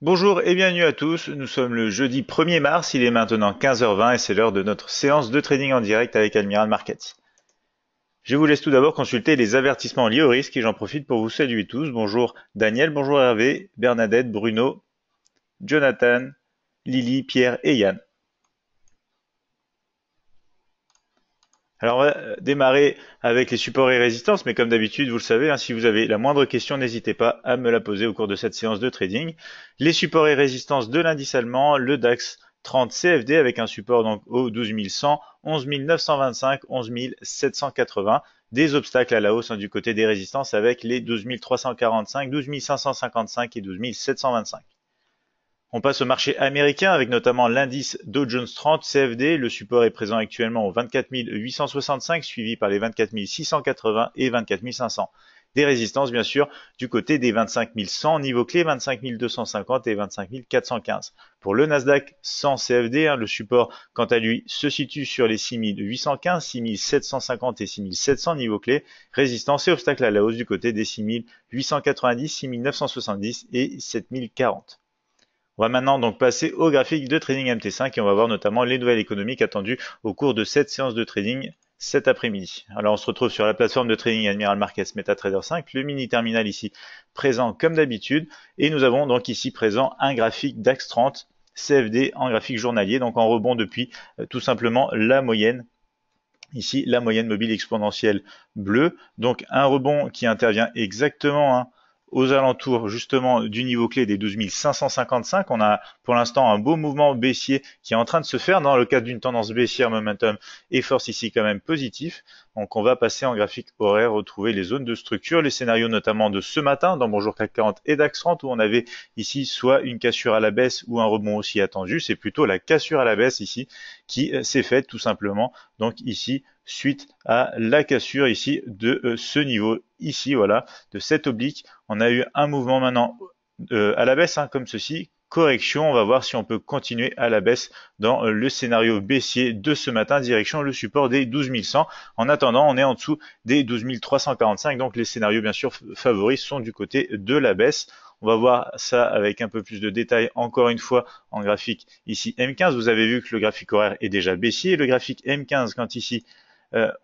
Bonjour et bienvenue à tous, nous sommes le jeudi 1er mars, il est maintenant 15h20 et c'est l'heure de notre séance de trading en direct avec Admiral Markets. Je vous laisse tout d'abord consulter les avertissements liés au risque et j'en profite pour vous saluer tous. Bonjour Daniel, bonjour Hervé, Bernadette, Bruno, Jonathan, Lily, Pierre et Yann. Alors on va démarrer avec les supports et résistances, mais comme d'habitude, vous le savez, si vous avez la moindre question, n'hésitez pas à me la poser au cours de cette séance de trading. Les supports et résistances de l'indice allemand, le DAX 30 CFD avec un support donc au 12 100, 11 925, 11 780. Des obstacles à la hausse du côté des résistances avec les 12 345, 12 555 et 12 725. On passe au marché américain avec notamment l'indice Dow Jones 30 CFD. Le support est présent actuellement au 24 865 suivi par les 24 680 et 24 500. Des résistances bien sûr du côté des 25 100 niveau clé, 25 250 et 25 415. Pour le Nasdaq 100 CFD, le support quant à lui se situe sur les 6 815, 6 750 et 6 700 niveau clé. Résistance et obstacle à la hausse du côté des 6 890, 6 970 et 7 040. On va maintenant donc passer au graphique de trading MT5 et on va voir notamment les nouvelles économiques attendues au cours de cette séance de trading cet après-midi. Alors on se retrouve sur la plateforme de trading Admiral Markets MetaTrader 5, le mini terminal ici présent comme d'habitude et nous avons donc ici présent un graphique DAX 30 CFD en graphique journalier, donc en rebond depuis tout simplement la moyenne. Ici, la moyenne mobile exponentielle bleue, donc un rebond qui intervient exactement aux alentours justement du niveau clé des 12 555. On a pour l'instant un beau mouvement baissier qui est en train de se faire dans le cadre d'une tendance baissière momentum et force ici quand même positif. Donc on va passer en graphique horaire, retrouver les zones de structure, les scénarios notamment de ce matin dans Bonjour CAC 40 et DAX 30 où on avait ici soit une cassure à la baisse ou un rebond aussi attendu. C'est plutôt la cassure à la baisse ici qui s'est faite tout simplement. Donc ici, suite à la cassure ici de ce niveau ici, voilà, de cette oblique, on a eu un mouvement maintenant à la baisse, comme ceci. Correction, on va voir si on peut continuer à la baisse dans le scénario baissier de ce matin, direction le support des 12 100. En attendant, on est en dessous des 12 345, donc les scénarios bien sûr favoris sont du côté de la baisse. On va voir ça avec un peu plus de détails encore une fois en graphique ici M15. Vous avez vu que le graphique horaire est déjà baissier. Le graphique M15, quand ici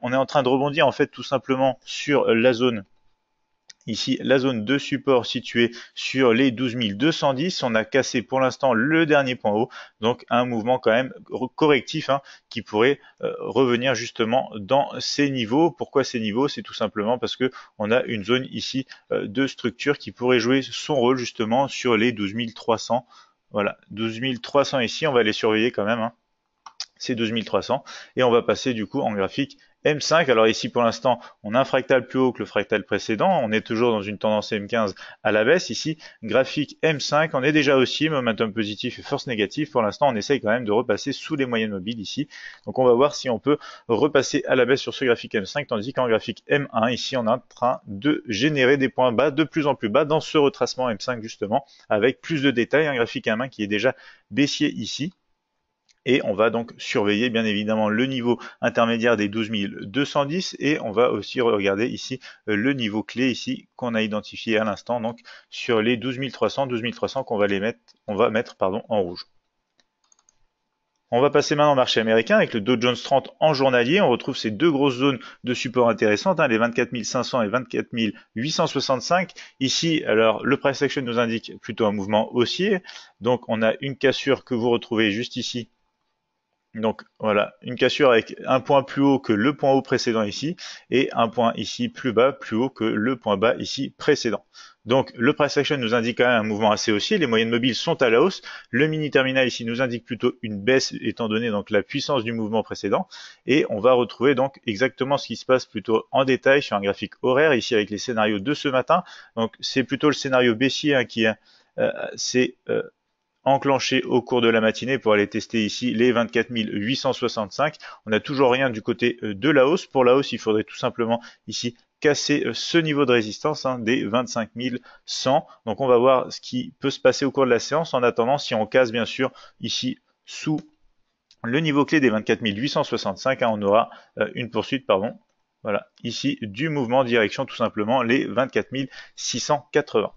on est en train de rebondir en fait tout simplement sur la zone ici, la zone de support située sur les 12 210. On a cassé pour l'instant le dernier point haut, donc un mouvement quand même correctif qui pourrait revenir justement dans ces niveaux. Pourquoi ces niveaux? C'est tout simplement parce que on a une zone ici de structure qui pourrait jouer son rôle justement sur les 12 300. Voilà, 12 300 ici, on va les surveiller quand même. C'est 12 300 et on va passer du coup en graphique M5. Alors ici pour l'instant on a un fractal plus haut que le fractal précédent, on est toujours dans une tendance M15 à la baisse. Ici graphique M5, on est déjà haussier, momentum positif et force négative. Pour l'instant on essaye quand même de repasser sous les moyennes mobiles ici, donc on va voir si on peut repasser à la baisse sur ce graphique M5, tandis qu'en graphique M1 ici on est en train de générer des points bas de plus en plus bas dans ce retracement M5 justement, avec plus de détails. Un graphique M1 qui est déjà baissier ici. Et on va donc surveiller bien évidemment le niveau intermédiaire des 12 210 et on va aussi regarder ici le niveau clé ici qu'on a identifié à l'instant, donc sur les 12 300 qu'on va mettre en rouge. On va passer maintenant au marché américain avec le Dow Jones 30 en journalier. On retrouve ces deux grosses zones de support intéressantes, les 24 500 et 24 865. Ici, alors le price action nous indique plutôt un mouvement haussier. Donc on a une cassure que vous retrouvez juste ici. Donc voilà, une cassure avec un point plus haut que le point haut précédent ici et un point ici plus bas, plus haut que le point bas ici précédent. Donc le price action nous indique quand même un mouvement assez haussier, les moyennes mobiles sont à la hausse, le mini terminal ici nous indique plutôt une baisse étant donné donc la puissance du mouvement précédent et on va retrouver donc exactement ce qui se passe plutôt en détail sur un graphique horaire ici avec les scénarios de ce matin. Donc c'est plutôt le scénario baissier qui c'est enclenché au cours de la matinée pour aller tester ici les 24 865. On n'a toujours rien du côté de la hausse. Pour la hausse, il faudrait tout simplement ici casser ce niveau de résistance des 25 100. Donc on va voir ce qui peut se passer au cours de la séance. En attendant, si on casse bien sûr ici sous le niveau clé des 24 865, on aura une poursuite, voilà, ici du mouvement direction tout simplement les 24 680.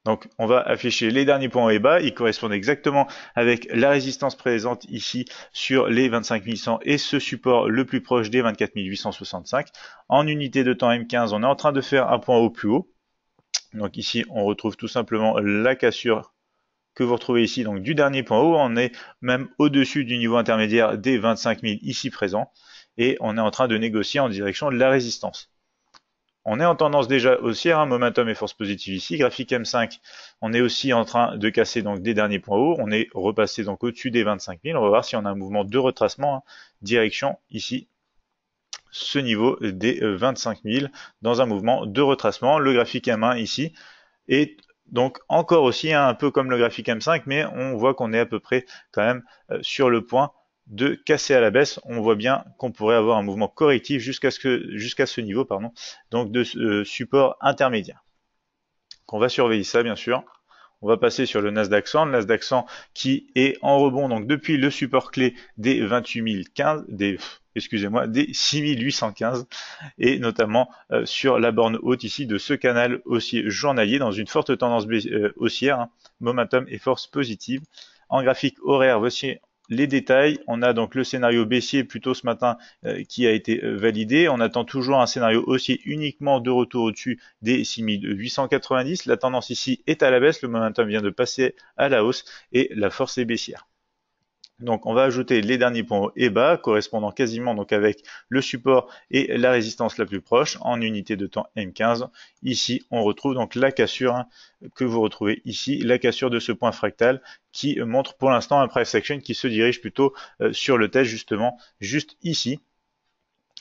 Donc on va afficher les derniers points hauts et bas, ils correspondent exactement avec la résistance présente ici sur les 25 100 et ce support le plus proche des 24 865. En unité de temps M15, on est en train de faire un point haut plus haut. Donc ici on retrouve tout simplement la cassure que vous retrouvez ici, donc du dernier point haut, on est même au-dessus du niveau intermédiaire des 25 000 ici présents, et on est en train de négocier en direction de la résistance. On est en tendance déjà haussière, momentum et force positive ici, graphique M5, on est aussi en train de casser donc des derniers points hauts, on est repassé donc au-dessus des 25 000, on va voir si on a un mouvement de retracement, direction ici, ce niveau des 25 000 dans un mouvement de retracement, le graphique M1 ici est donc encore aussi un peu comme le graphique M5, mais on voit qu'on est à peu près quand même sur le point de casser à la baisse. On voit bien qu'on pourrait avoir un mouvement correctif jusqu'à ce niveau, pardon, donc de support intermédiaire. On va surveiller ça bien sûr. On va passer sur le Nasdaq 100, le Nasdaq 100 qui est en rebond donc depuis le support clé des 28 015, des 6815 et notamment sur la borne haute ici de ce canal haussier journalier dans une forte tendance haussière, momentum et force positive. En graphique horaire, voici les détails. On a donc le scénario baissier plutôt ce matin qui a été validé. On attend toujours un scénario haussier uniquement de retour au-dessus des 6890. La tendance ici est à la baisse. Le momentum vient de passer à la hausse et la force est baissière. Donc on va ajouter les derniers points hauts et bas correspondant quasiment donc avec le support et la résistance la plus proche en unité de temps M15. Ici on retrouve donc la cassure que vous retrouvez ici, la cassure de ce point fractal qui montre pour l'instant un price action qui se dirige plutôt sur le test justement juste ici.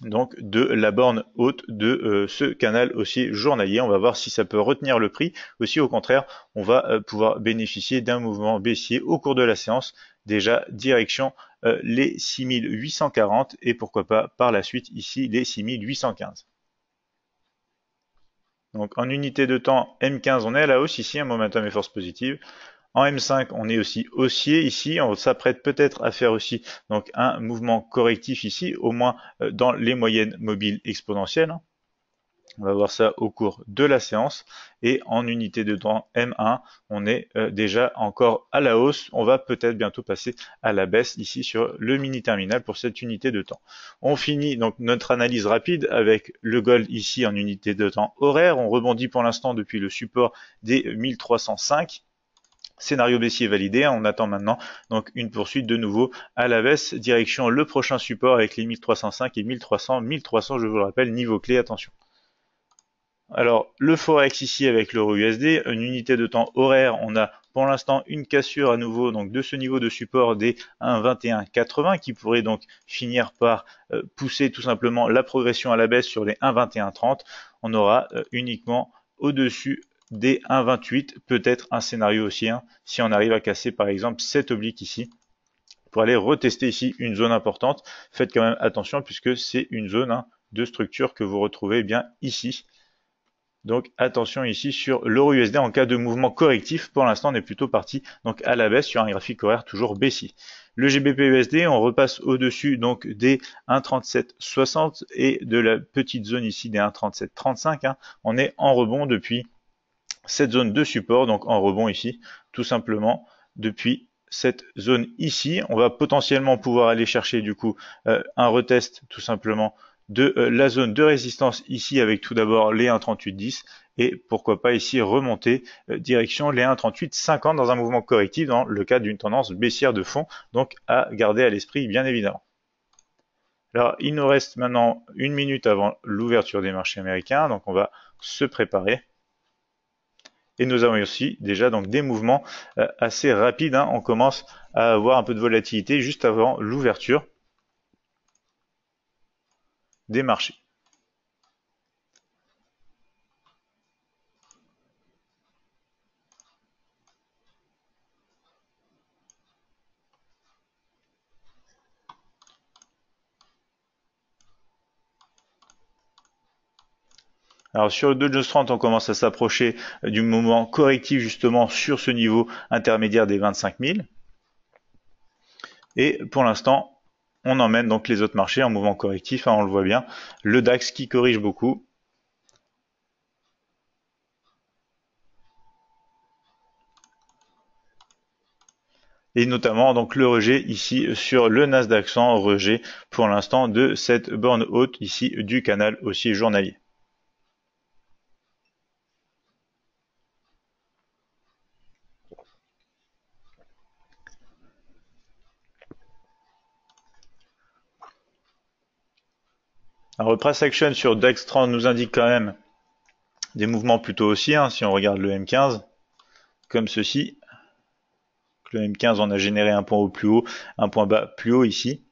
Donc de la borne haute de ce canal aussi journalier. On va voir si ça peut retenir le prix. Aussi au contraire, on va pouvoir bénéficier d'un mouvement baissier au cours de la séance. Déjà direction les 6840 et pourquoi pas par la suite ici les 6815. Donc en unité de temps M15, on est à la hausse ici, un momentum et force positive. En M5, on est aussi haussier ici. On s'apprête peut-être à faire aussi donc un mouvement correctif ici, au moins dans les moyennes mobiles exponentielles. On va voir ça au cours de la séance. Et en unité de temps M1, on est déjà encore à la hausse. On va peut-être bientôt passer à la baisse ici sur le mini terminal pour cette unité de temps. On finit donc notre analyse rapide avec le gold ici en unité de temps horaire. On rebondit pour l'instant depuis le support des 1305. Scénario baissier validé, on attend maintenant donc une poursuite de nouveau à la baisse, direction le prochain support avec les 1305 et 1300, 1300 je vous le rappelle, niveau clé, attention. Alors le Forex ici avec l'euro USD, une unité de temps horaire, on a pour l'instant une cassure à nouveau donc de ce niveau de support des 1,2180 qui pourrait donc finir par pousser tout simplement la progression à la baisse sur les 1,2130. On aura uniquement au-dessus des 1,28, peut-être un scénario aussi, si on arrive à casser par exemple cette oblique ici, pour aller retester ici une zone importante. Faites quand même attention puisque c'est une zone de structure que vous retrouvez bien ici. Donc attention ici sur l'euro USD en cas de mouvement correctif. Pour l'instant, on est plutôt parti donc à la baisse sur un graphique horaire toujours baissier. Le GBP USD, on repasse au-dessus donc des 1,3760 et de la petite zone ici des 1,3735. On est en rebond depuis cette zone de support, donc en rebond ici, tout simplement depuis cette zone ici. On va potentiellement pouvoir aller chercher du coup un retest tout simplement de la zone de résistance ici avec tout d'abord les 1,3810 et pourquoi pas ici remonter direction les 1,3850 dans un mouvement correctif dans le cadre d'une tendance baissière de fond, donc à garder à l'esprit bien évidemment. Alors il nous reste maintenant une minute avant l'ouverture des marchés américains, donc on va se préparer. Et nous avons aussi déjà donc des mouvements assez rapides. On commence à avoir un peu de volatilité juste avant l'ouverture des marchés. Alors sur le Dow Jones 30, on commence à s'approcher du moment correctif justement sur ce niveau intermédiaire des 25 000. Et pour l'instant, on emmène donc les autres marchés en mouvement correctif, on le voit bien. Le DAX qui corrige beaucoup. et notamment donc le rejet ici sur le Nasdaq 100, rejet pour l'instant de cette borne haute ici du canal haussier journalier. Alors le price action sur DAX 30 nous indique quand même des mouvements plutôt haussiers, hein, si on regarde le M15, comme ceci. Le M15 on a généré un point haut plus haut, un point bas plus haut ici.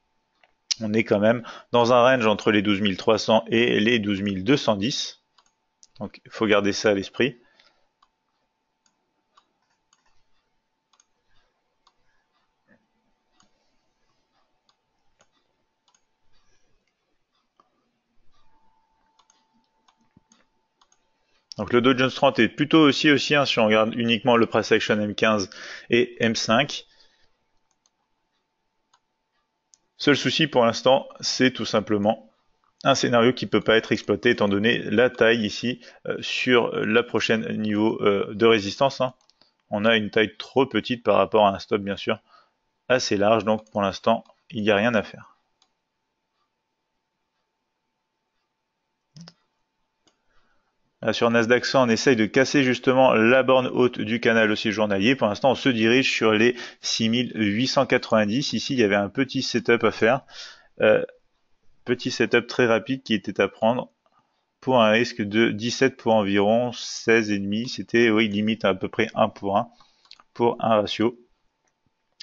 On est quand même dans un range entre les 12 300 et les 12 210. Donc il faut garder ça à l'esprit. Donc le Dow Jones 30 est plutôt aussi hein, si on regarde uniquement le price action M15 et M5. Seul souci pour l'instant, c'est tout simplement un scénario qui ne peut pas être exploité étant donné la taille ici sur la prochaine niveau de résistance. Hein. On a une taille trop petite par rapport à un stop bien sûr assez large, donc pour l'instant il n'y a rien à faire. Là, sur Nasdaq 100, on essaye de casser justement la borne haute du canal haussier journalier. Pour l'instant, on se dirige sur les 6890. Ici, il y avait un petit setup à faire. Petit setup très rapide qui était à prendre pour un risque de 17 pour environ 16,5. C'était, oui, limite à peu près 1 pour 1 pour un ratio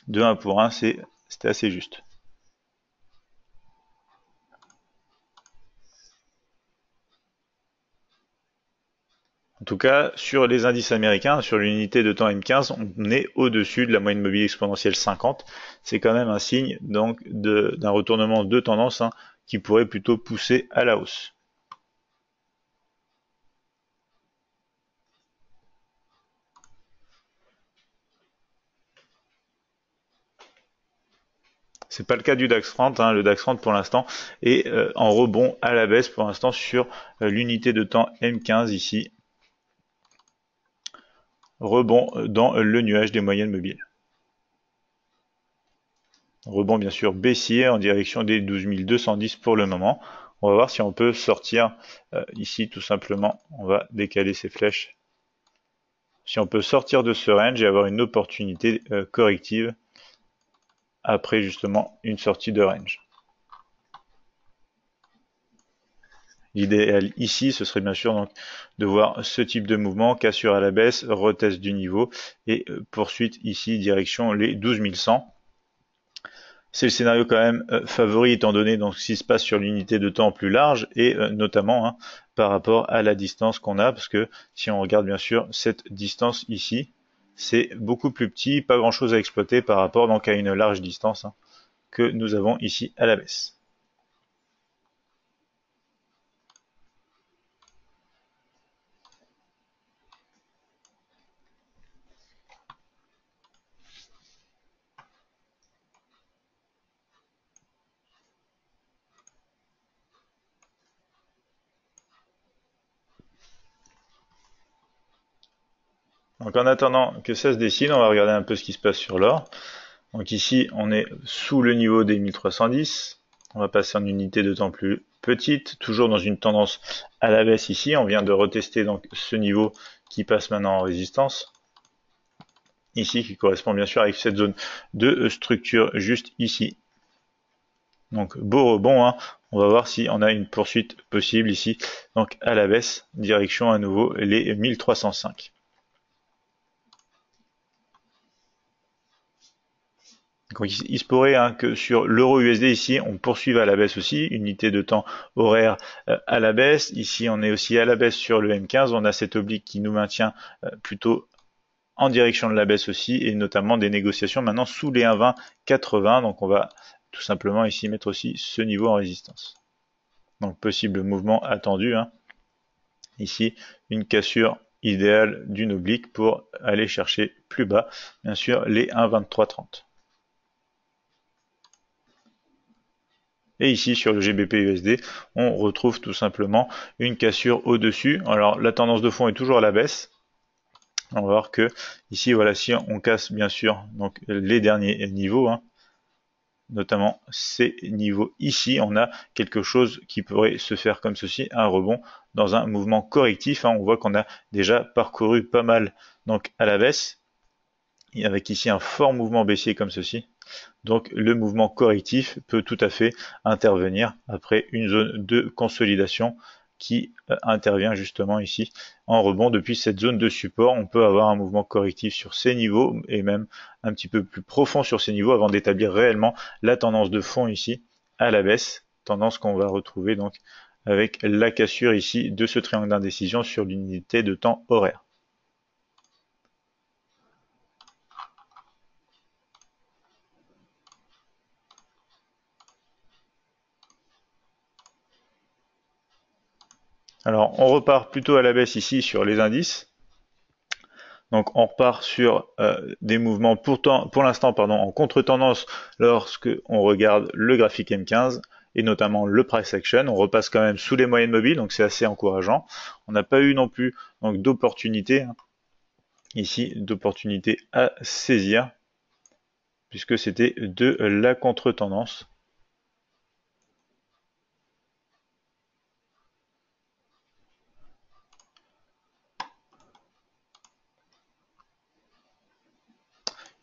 de 1 pour 1. C'était assez juste. En tout cas, sur les indices américains, sur l'unité de temps M15, on est au-dessus de la moyenne mobile exponentielle 50. C'est quand même un signe donc d'un retournement de tendance hein, qui pourrait plutôt pousser à la hausse. C'est pas le cas du DAX 30. Hein. Le DAX 30 pour l'instant est en rebond à la baisse pour l'instant sur l'unité de temps M15 ici. Rebond dans le nuage des moyennes mobiles. Rebond bien sûr baissier en direction des 12 210 pour le moment. On va voir si on peut sortir ici tout simplement. On va décaler ces flèches. Si on peut sortir de ce range et avoir une opportunité corrective après justement une sortie de range. L'idéal ici, ce serait bien sûr donc de voir ce type de mouvement, cassure à la baisse, retest du niveau et poursuite ici direction les 12 100. C'est le scénario quand même favori étant donné donc ce qui se passe sur l'unité de temps plus large et notamment hein, par rapport à la distance qu'on a, parce que si on regarde bien sûr cette distance ici, c'est beaucoup plus petit, pas grand chose à exploiter par rapport donc à une large distance hein, que nous avons ici à la baisse. Donc en attendant que ça se dessine, on va regarder un peu ce qui se passe sur l'or. Donc ici, on est sous le niveau des 1310. On va passer en unité de temps plus petite, toujours dans une tendance à la baisse ici. On vient de retester donc ce niveau qui passe maintenant en résistance. Ici, qui correspond bien sûr avec cette zone de structure juste ici. Donc beau rebond, hein. On va voir si on a une poursuite possible ici. Donc à la baisse, direction à nouveau les 1305. Donc, il se pourrait hein, que sur l'euro USD ici, on poursuive à la baisse aussi, unité de temps horaire à la baisse. Ici, on est aussi à la baisse sur le M15. On a cette oblique qui nous maintient plutôt en direction de la baisse aussi, et notamment des négociations maintenant sous les 1,2080. Donc, on va tout simplement ici mettre aussi ce niveau en résistance. Donc, possible mouvement attendu. Hein. Ici, une cassure idéale d'une oblique pour aller chercher plus bas, bien sûr, les 1,2330. Et ici, sur le GBP-USD, on retrouve tout simplement une cassure au-dessus. Alors, la tendance de fond est toujours à la baisse. On va voir que ici, voilà, si on casse bien sûr donc les derniers niveaux, hein, notamment ces niveaux ici, on a quelque chose qui pourrait se faire comme ceci, un rebond dans un mouvement correctif, hein. On voit qu'on a déjà parcouru pas mal donc à la baisse, et avec ici un fort mouvement baissier comme ceci. Donc le mouvement correctif peut tout à fait intervenir après une zone de consolidation qui intervient justement ici en rebond depuis cette zone de support. On peut avoir un mouvement correctif sur ces niveaux et même un petit peu plus profond sur ces niveaux avant d'établir réellement la tendance de fond ici à la baisse, tendance qu'on va retrouver donc avec la cassure ici de ce triangle d'indécision sur l'unité de temps horaire. Alors on repart plutôt à la baisse ici sur les indices. Donc on repart sur des mouvements pour l'instant en contre-tendance lorsque on regarde le graphique M15 et notamment le price action. On repasse quand même sous les moyennes mobiles, donc c'est assez encourageant. On n'a pas eu non plus d'opportunité ici, d'opportunité à saisir puisque c'était de la contre-tendance.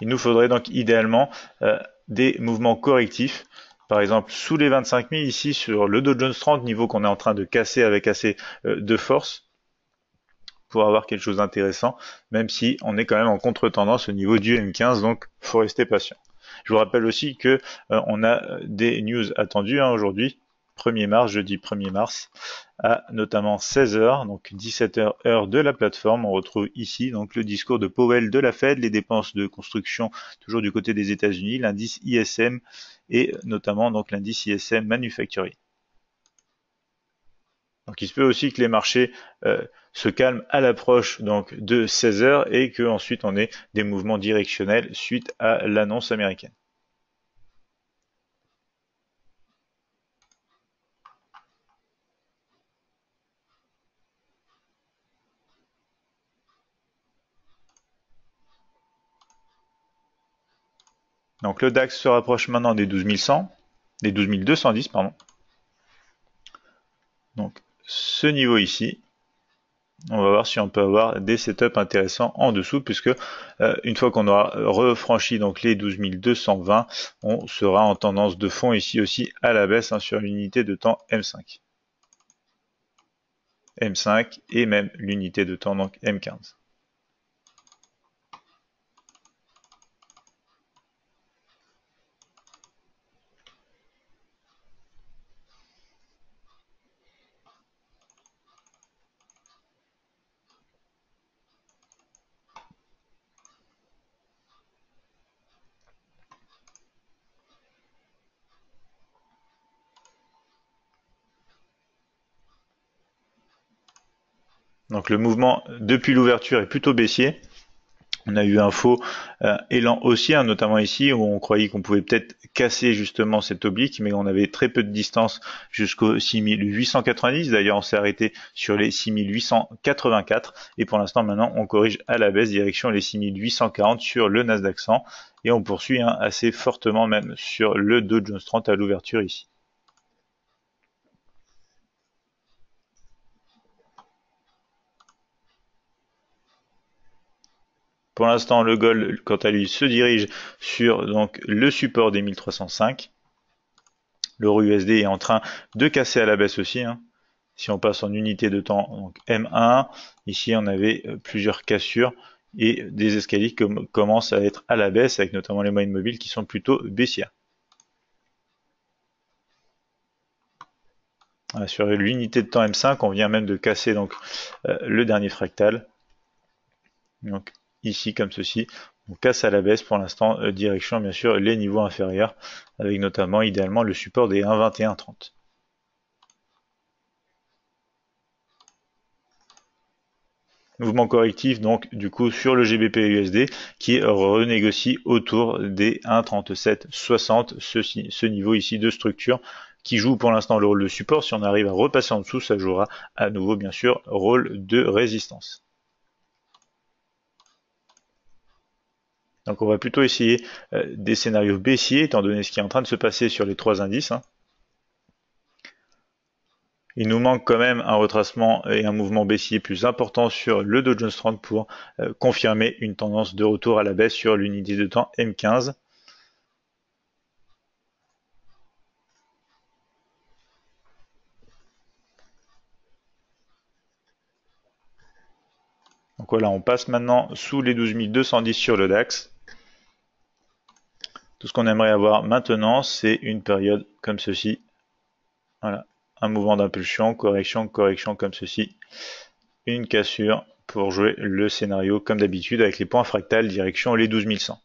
Il nous faudrait donc idéalement des mouvements correctifs, par exemple sous les 25 000 ici sur le Dow Jones 30, niveau qu'on est en train de casser avec assez de force pour avoir quelque chose d'intéressant, même si on est quand même en contre-tendance au niveau du M15, donc faut rester patient. Je vous rappelle aussi que on a des news attendues aujourd'hui, 1er mars, jeudi 1er mars, à notamment 16h, donc 17h heure de la plateforme. On retrouve ici donc le discours de Powell de la Fed, les dépenses de construction toujours du côté des États-Unis, l'indice ISM et notamment donc l'indice ISM manufacturier. Donc il se peut aussi que les marchés se calment à l'approche donc de 16h et que ensuite on ait des mouvements directionnels suite à l'annonce américaine. Donc le DAX se rapproche maintenant des 12 100, des 12 210 pardon. Donc ce niveau ici, on va voir si on peut avoir des setups intéressants en dessous, puisque une fois qu'on aura refranchi donc les 12 220, on sera en tendance de fond ici aussi à la baisse sur l'unité de temps M5. M5 et même l'unité de temps donc M15. Donc le mouvement depuis l'ouverture est plutôt baissier. On a eu un faux élan haussier, notamment ici, où on croyait qu'on pouvait peut-être casser justement cette oblique, mais on avait très peu de distance jusqu'au 6890. D'ailleurs, on s'est arrêté sur les 6884. Et pour l'instant, maintenant, on corrige à la baisse, direction les 6840 sur le Nasdaq 100. Et on poursuit assez fortement même sur le Dow Jones 30 à l'ouverture ici. Pour l'instant, le gold, quant à lui, se dirige sur donc le support des 1305. L'euro USD est en train de casser à la baisse aussi. Si on passe en unité de temps, donc M1, ici on avait plusieurs cassures et des escaliers qui commencent à être à la baisse, avec notamment les moyennes mobiles qui sont plutôt baissières. Voilà, sur l'unité de temps M5, on vient même de casser donc le dernier fractal. Donc ici comme ceci, on casse à la baisse pour l'instant, direction bien sûr les niveaux inférieurs, avec notamment idéalement le support des 1,2130. Mouvement correctif donc du coup sur le GBP USD qui renégocie autour des 1,3760, ce niveau ici de structure qui joue pour l'instant le rôle de support. Si on arrive à repasser en dessous, ça jouera à nouveau bien sûr rôle de résistance. Donc on va plutôt essayer des scénarios baissiers, étant donné ce qui est en train de se passer sur les trois indices, hein. Il nous manque quand même un retracement et un mouvement baissier plus important sur le Dow Jones 30 pour confirmer une tendance de retour à la baisse sur l'unité de temps M15. Donc voilà, on passe maintenant sous les 12 210 sur le DAX. Tout ce qu'on aimerait avoir maintenant, c'est une période comme ceci. Voilà, un mouvement d'impulsion, correction, correction comme ceci. Une cassure pour jouer le scénario comme d'habitude avec les points fractales direction les 12 100.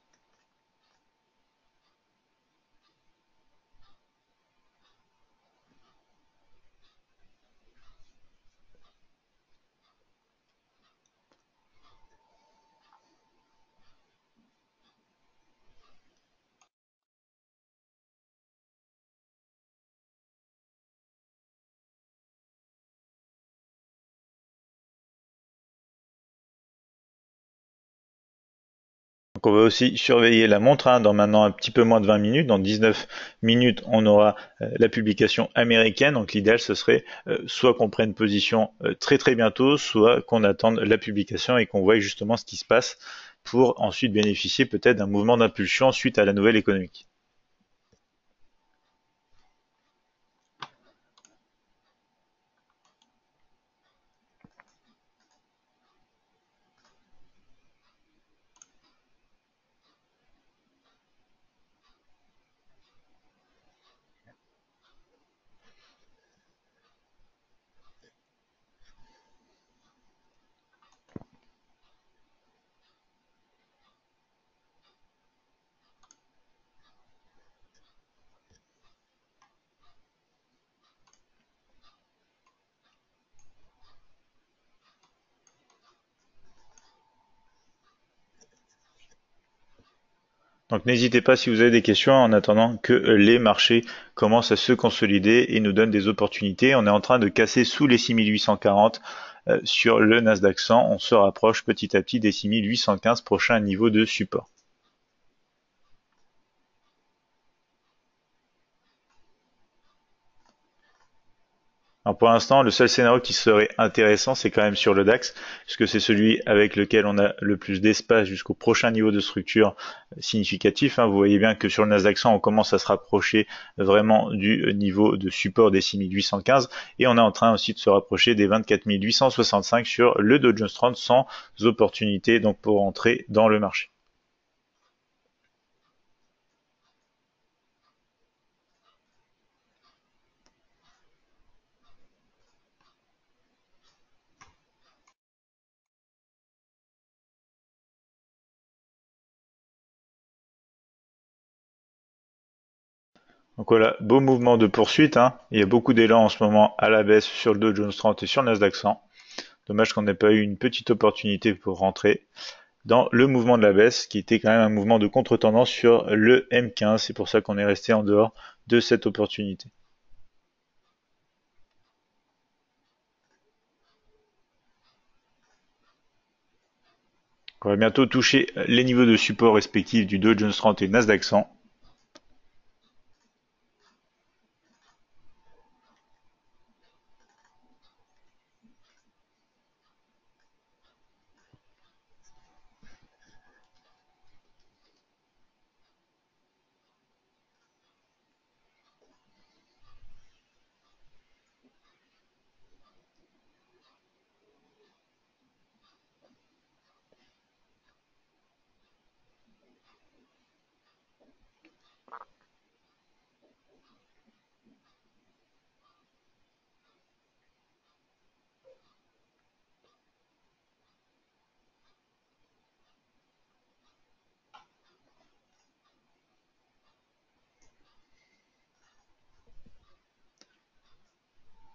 Donc on va aussi surveiller la montre, hein, dans maintenant un petit peu moins de 20 minutes. Dans 19 minutes, on aura la publication américaine. Donc l'idéal, ce serait soit qu'on prenne position très très bientôt, soit qu'on attende la publication et qu'on voie justement ce qui se passe pour ensuite bénéficier peut-être d'un mouvement d'impulsion suite à la nouvelle économique. Donc n'hésitez pas si vous avez des questions en attendant que les marchés commencent à se consolider et nous donnent des opportunités. On est en train de casser sous les 6840 sur le Nasdaq 100. On se rapproche petit à petit des 6815 prochains niveaux de support. Alors pour l'instant, le seul scénario qui serait intéressant, c'est quand même sur le DAX, puisque c'est celui avec lequel on a le plus d'espace jusqu'au prochain niveau de structure significatif, hein. Vous voyez bien que sur le Nasdaq 100, on commence à se rapprocher vraiment du niveau de support des 6815, et on est en train aussi de se rapprocher des 24 865 sur le Dow Jones 30 sans opportunité donc pour entrer dans le marché. Donc voilà, beau mouvement de poursuite, hein. Il y a beaucoup d'élan en ce moment à la baisse sur le Dow Jones 30 et sur le Nasdaq 100. Dommage qu'on n'ait pas eu une petite opportunité pour rentrer dans le mouvement de la baisse, qui était quand même un mouvement de contre-tendance sur le M15. C'est pour ça qu'on est resté en dehors de cette opportunité. On va bientôt toucher les niveaux de support respectifs du Dow Jones 30 et Nasdaq 100.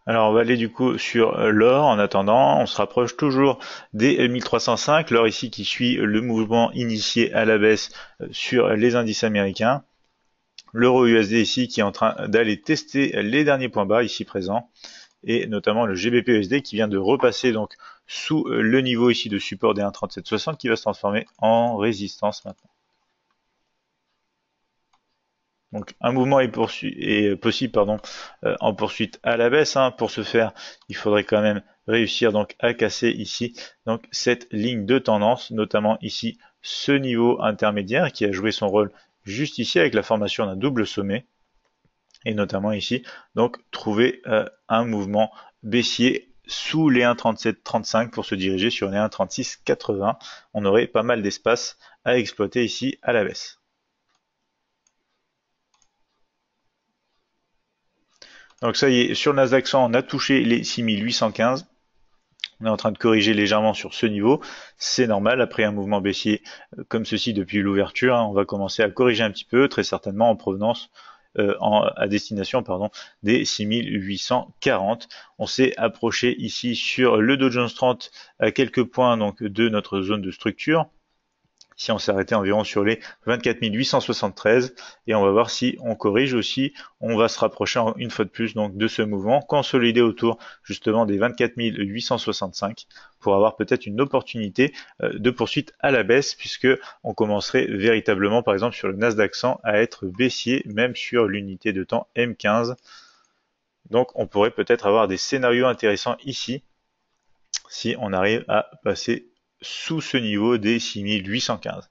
Alors on va aller du coup sur l'or en attendant, on se rapproche toujours des 1305, l'or ici qui suit le mouvement initié à la baisse sur les indices américains. L'euro USD ici qui est en train d'aller tester les derniers points bas ici présents, et notamment le GBP USD qui vient de repasser donc sous le niveau ici de support des 1,3760 qui va se transformer en résistance maintenant. Donc un mouvement est possible en poursuite à la baisse, hein. Pour ce faire, il faudrait quand même réussir donc à casser ici donc cette ligne de tendance, notamment ici ce niveau intermédiaire qui a joué son rôle juste ici avec la formation d'un double sommet, et notamment ici donc trouver un mouvement baissier sous les 1,3735 pour se diriger sur les 1,3680. On aurait pas mal d'espace à exploiter ici à la baisse. Donc ça y est, sur le Nasdaq 100, on a touché les 6815. On est en train de corriger légèrement sur ce niveau. C'est normal, après un mouvement baissier comme ceci depuis l'ouverture, hein, on va commencer à corriger un petit peu, très certainement en provenance, à destination des 6840. On s'est approché ici sur le Dow Jones 30 à quelques points donc de notre zone de structure. Si on s'est arrêté environ sur les 24 873, et on va voir si on corrige aussi, on va se rapprocher une fois de plus donc de ce mouvement, consolider autour justement des 24 865 pour avoir peut-être une opportunité de poursuite à la baisse, puisque on commencerait véritablement par exemple sur le Nasdaq 100 à être baissier, même sur l'unité de temps M15. Donc on pourrait peut-être avoir des scénarios intéressants ici si on arrive à passer sous ce niveau des 6815.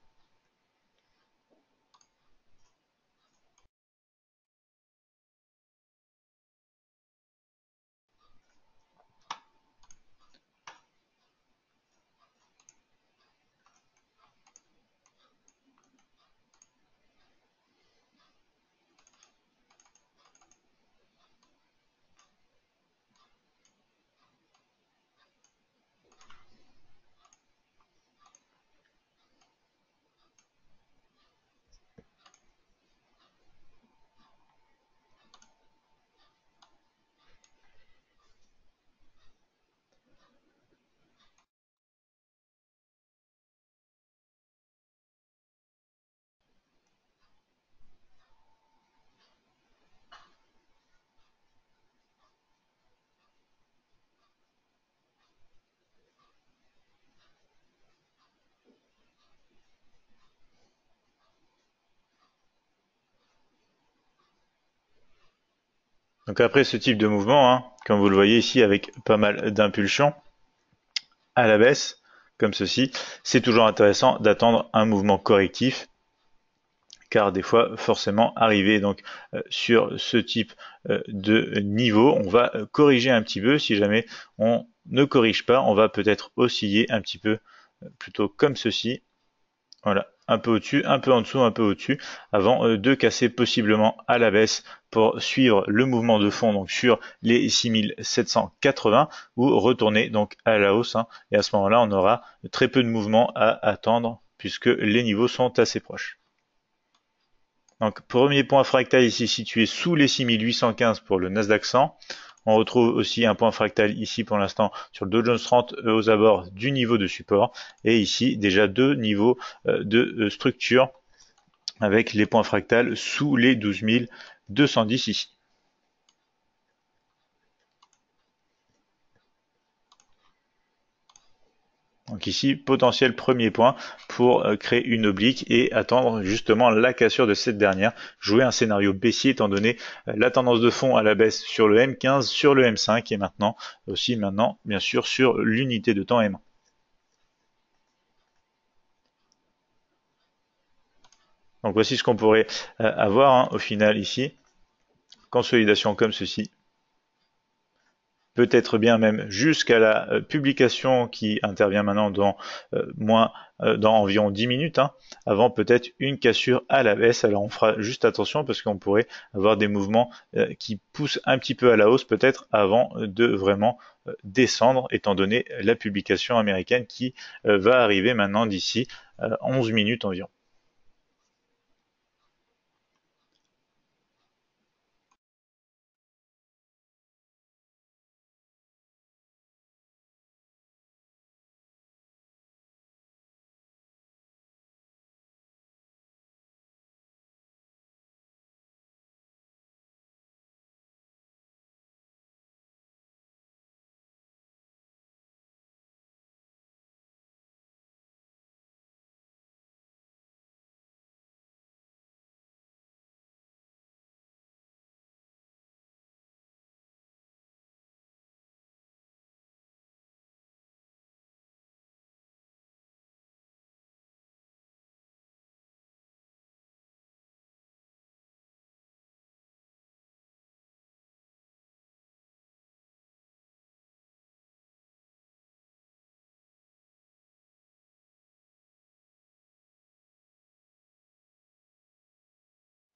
Donc après ce type de mouvement, hein, comme vous le voyez ici avec pas mal d'impulsions à la baisse, comme ceci, c'est toujours intéressant d'attendre un mouvement correctif, car des fois forcément arriver donc sur ce type de niveau, on va corriger un petit peu. Si jamais on ne corrige pas, on va peut-être osciller un petit peu, plutôt comme ceci. Voilà, un peu au-dessus, un peu en dessous, un peu au-dessus, avant de casser possiblement à la baisse pour suivre le mouvement de fond donc sur les 6780 ou retourner donc à la hausse, hein, et à ce moment-là, on aura très peu de mouvement à attendre puisque les niveaux sont assez proches. Donc premier point fractal ici situé sous les 6815 pour le Nasdaq 100. On retrouve aussi un point fractal ici pour l'instant sur le Dow Jones 30 aux abords du niveau de support. Et ici déjà deux niveaux de structure avec les points fractals sous les 12 210 ici. Donc ici, potentiel premier point pour créer une oblique et attendre justement la cassure de cette dernière, jouer un scénario baissier étant donné la tendance de fond à la baisse sur le M15, sur le M5 et maintenant bien sûr sur l'unité de temps M1. Donc voici ce qu'on pourrait avoir, hein, au final ici, consolidation comme ceci, peut-être bien même jusqu'à la publication qui intervient maintenant dans environ 10 minutes, hein, avant peut-être une cassure à la baisse. Alors on fera juste attention parce qu'on pourrait avoir des mouvements qui poussent un petit peu à la hausse peut-être avant de vraiment descendre, étant donné la publication américaine qui va arriver maintenant d'ici 11 minutes environ.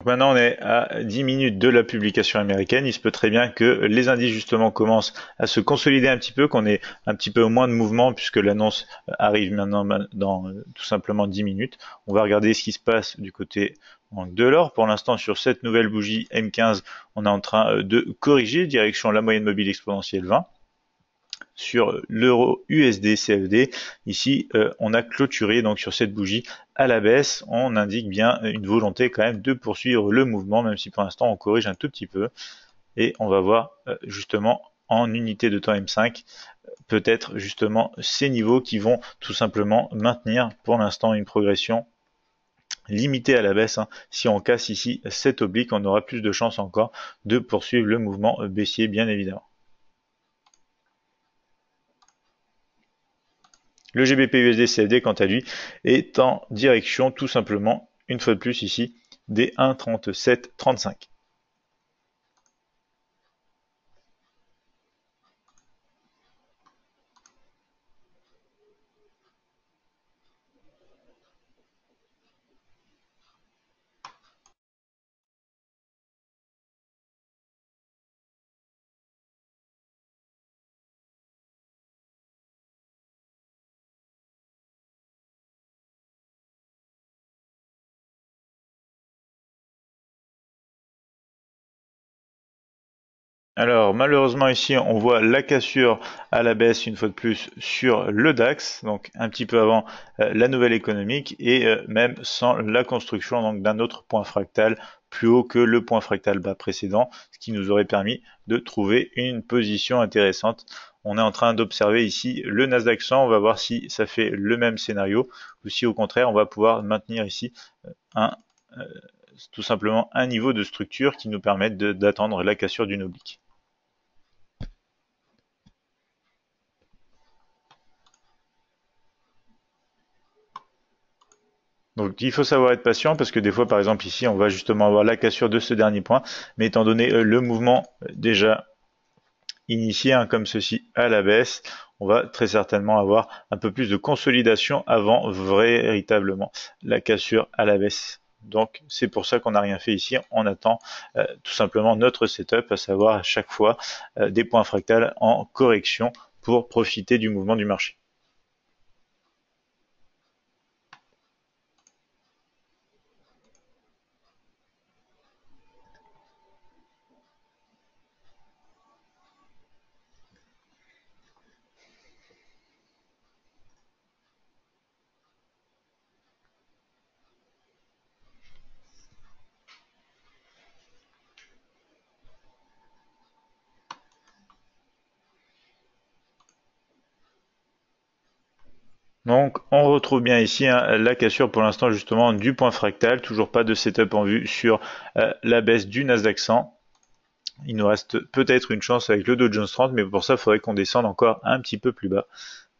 Maintenant, on est à 10 minutes de la publication américaine. Il se peut très bien que les indices justement commencent à se consolider un petit peu, qu'on ait un petit peu moins de mouvement puisque l'annonce arrive maintenant dans tout simplement 10 minutes. On va regarder ce qui se passe du côté de l'or. Pour l'instant, sur cette nouvelle bougie M15, on est en train de corriger direction la moyenne mobile exponentielle 20. Sur l'euro USD CFD, ici on a clôturé donc sur cette bougie à la baisse. On indique bien une volonté quand même de poursuivre le mouvement, même si pour l'instant on corrige un tout petit peu. Et on va voir justement en unité de temps M5 peut-être justement ces niveaux qui vont tout simplement maintenir pour l'instant une progression limitée à la baisse. Si on casse ici cette oblique, on aura plus de chances encore de poursuivre le mouvement baissier, bien évidemment. Le GBP USD CFD, quant à lui, est en direction tout simplement, une fois de plus ici, des 1,3735. Alors malheureusement ici on voit la cassure à la baisse une fois de plus sur le DAX, donc un petit peu avant la nouvelle économique et même sans la construction donc d'un autre point fractal plus haut que le point fractal bas précédent, ce qui nous aurait permis de trouver une position intéressante. On est en train d'observer ici le Nasdaq 100, on va voir si ça fait le même scénario ou si au contraire on va pouvoir maintenir ici un tout simplement un niveau de structure qui nous permette d'attendre la cassure d'une oblique. Donc il faut savoir être patient parce que des fois, par exemple ici, on va justement avoir la cassure de ce dernier point, mais étant donné le mouvement déjà initié comme ceci à la baisse, on va très certainement avoir un peu plus de consolidation avant véritablement la cassure à la baisse. Donc c'est pour ça qu'on n'a rien fait ici, on attend tout simplement notre setup, à savoir à chaque fois des points fractales en correction pour profiter du mouvement du marché. Donc on retrouve bien ici la cassure pour l'instant justement du point fractal, toujours pas de setup en vue sur la baisse du Nasdaq 100. Il nous reste peut-être une chance avec le Dow Jones 30, mais pour ça il faudrait qu'on descende encore un petit peu plus bas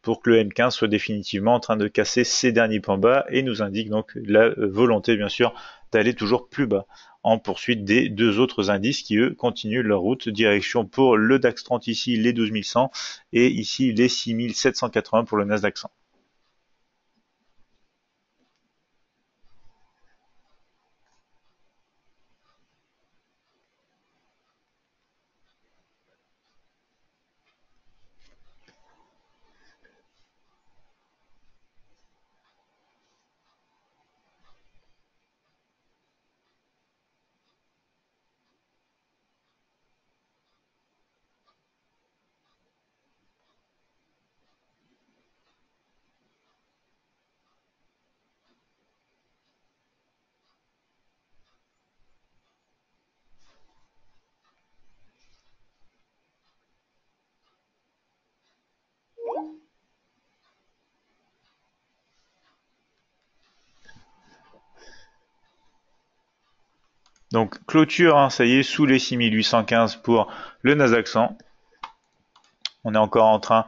pour que le M15 soit définitivement en train de casser ses derniers points bas et nous indique donc la volonté bien sûr d'aller toujours plus bas en poursuite des deux autres indices qui eux continuent leur route, direction pour le DAX 30 ici les 12100 et ici les 6780 pour le Nasdaq 100. Donc clôture, ça y est, sous les 6815 pour le Nasdaq 100. On est encore en train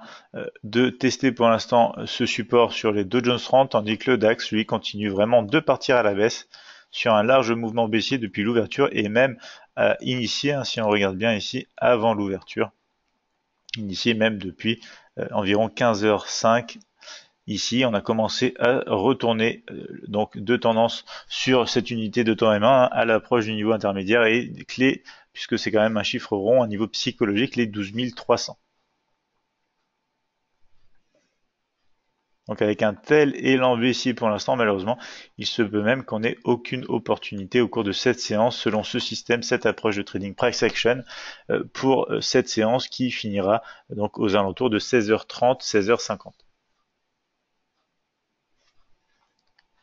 de tester pour l'instant ce support sur les Dow Jones 30, tandis que le DAX, lui, continue vraiment de partir à la baisse sur un large mouvement baissier depuis l'ouverture et même initié, si on regarde bien ici, avant l'ouverture, initié même depuis environ 15h05 ici on a commencé à retourner donc de tendance sur cette unité de temps M1 à l'approche du niveau intermédiaire et clé, puisque c'est quand même un chiffre rond, un niveau psychologique, les 12 300. Donc avec un tel élan baissier pour l'instant, malheureusement, il se peut même qu'on n'ait aucune opportunité au cours de cette séance, selon ce système, cette approche de trading price action, pour cette séance qui finira donc aux alentours de 16h30, 16h50.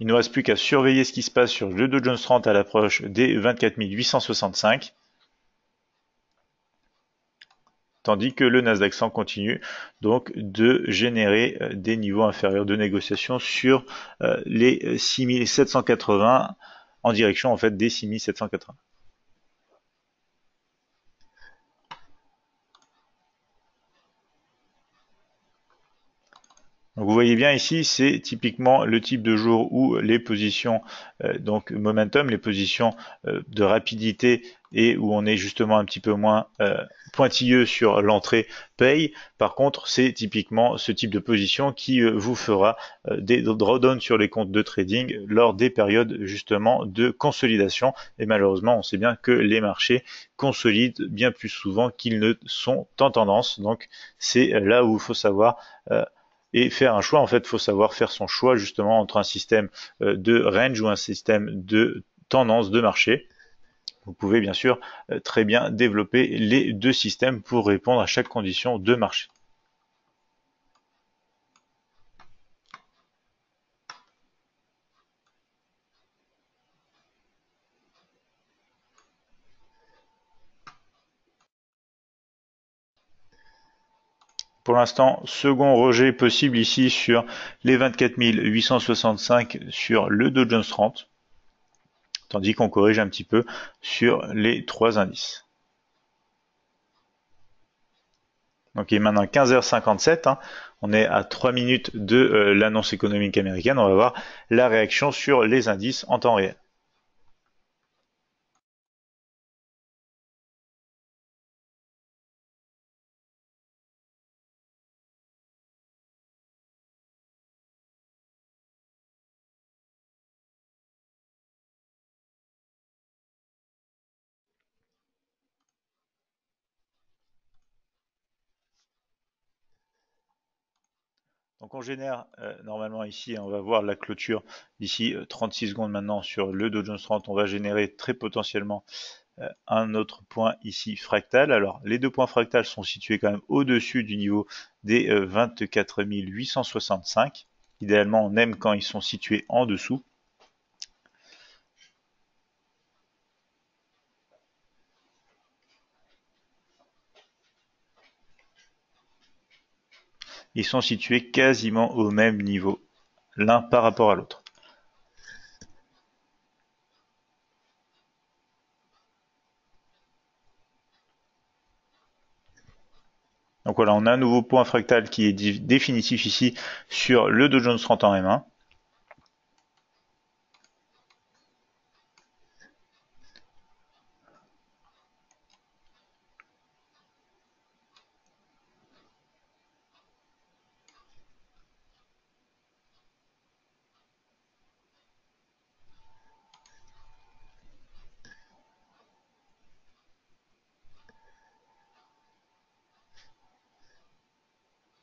Il ne nous reste plus qu'à surveiller ce qui se passe sur le Dow Jones 30 à l'approche des 24 865. Tandis que le Nasdaq 100 continue donc de générer des niveaux inférieurs de négociation sur les 6780 en direction en fait des 6780. Donc vous voyez bien ici, c'est typiquement le type de jour où les positions donc momentum, les positions de rapidité et où on est justement un petit peu moins pointilleux sur l'entrée paye. Par contre, c'est typiquement ce type de position qui vous fera des drawdowns sur les comptes de trading lors des périodes justement de consolidation. Et malheureusement, on sait bien que les marchés consolident bien plus souvent qu'ils ne sont en tendance. Donc c'est là où il faut savoir et faire un choix. En fait, il faut savoir faire son choix justement entre un système de range ou un système de tendance de marché. Vous pouvez bien sûr très bien développer les deux systèmes pour répondre à chaque condition de marché. Pour l'instant, second rejet possible ici sur les 24 865 sur le Dow Jones 30, tandis qu'on corrige un petit peu sur les trois indices. Donc il est maintenant 15h57, hein. On est à 3 minutes de l'annonce économique américaine. On va voir la réaction sur les indices en temps réel. Donc on génère normalement ici, on va voir la clôture d'ici 36 secondes maintenant sur le Dow Jones 30. On va générer très potentiellement un autre point ici fractal. Alors les deux points fractals sont situés quand même au-dessus du niveau des 24 865. Idéalement, on aime quand ils sont situés en dessous. Ils sont situés quasiment au même niveau, l'un par rapport à l'autre. Donc voilà, on a un nouveau point fractal qui est définitif ici sur le Dow Jones 30 en M1.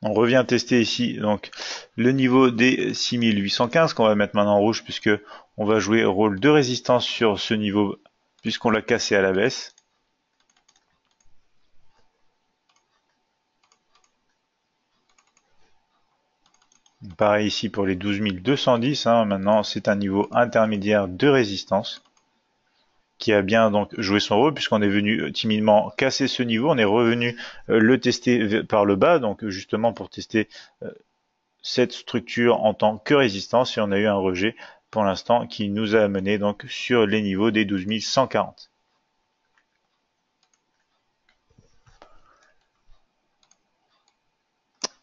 On revient tester ici donc le niveau des 6815 qu'on va mettre maintenant en rouge puisque on va jouer rôle de résistance sur ce niveau puisqu'on l'a cassé à la baisse. Pareil ici pour les 12 210, hein, maintenant c'est un niveau intermédiaire de résistance qui a bien donc joué son rôle puisqu'on est venu timidement casser ce niveau, on est revenu le tester par le bas, donc justement pour tester cette structure en tant que résistance et on a eu un rejet pour l'instant qui nous a amené donc sur les niveaux des 12 140.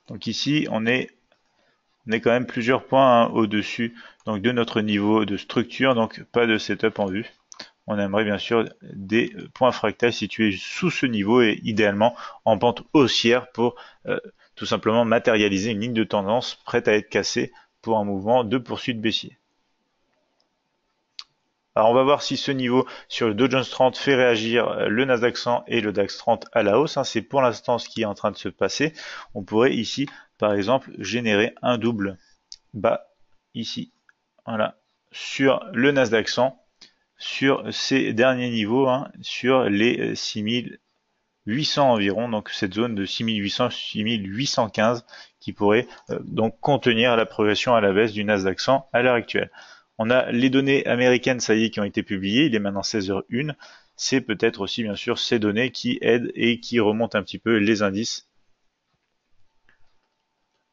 Donc ici on est quand même plusieurs points au-dessus donc de notre niveau de structure, donc pas de setup en vue. On aimerait bien sûr des points fractals situés sous ce niveau et idéalement en pente haussière pour tout simplement matérialiser une ligne de tendance prête à être cassée pour un mouvement de poursuite baissier. Alors on va voir si ce niveau sur le Dow Jones 30 fait réagir le Nasdaq 100 et le DAX 30 à la hausse. C'est pour l'instant ce qui est en train de se passer. On pourrait ici, par exemple, générer un double bas ici, voilà, sur le Nasdaq 100, sur ces derniers niveaux, sur les 6800 environ, donc cette zone de 6800-6815 qui pourrait donc contenir la progression à la baisse du Nasdaq 100 à l'heure actuelle. On a les données américaines, ça y est, qui ont été publiées, il est maintenant 16h01, c'est peut-être aussi bien sûr ces données qui aident et qui remontent un petit peu les indices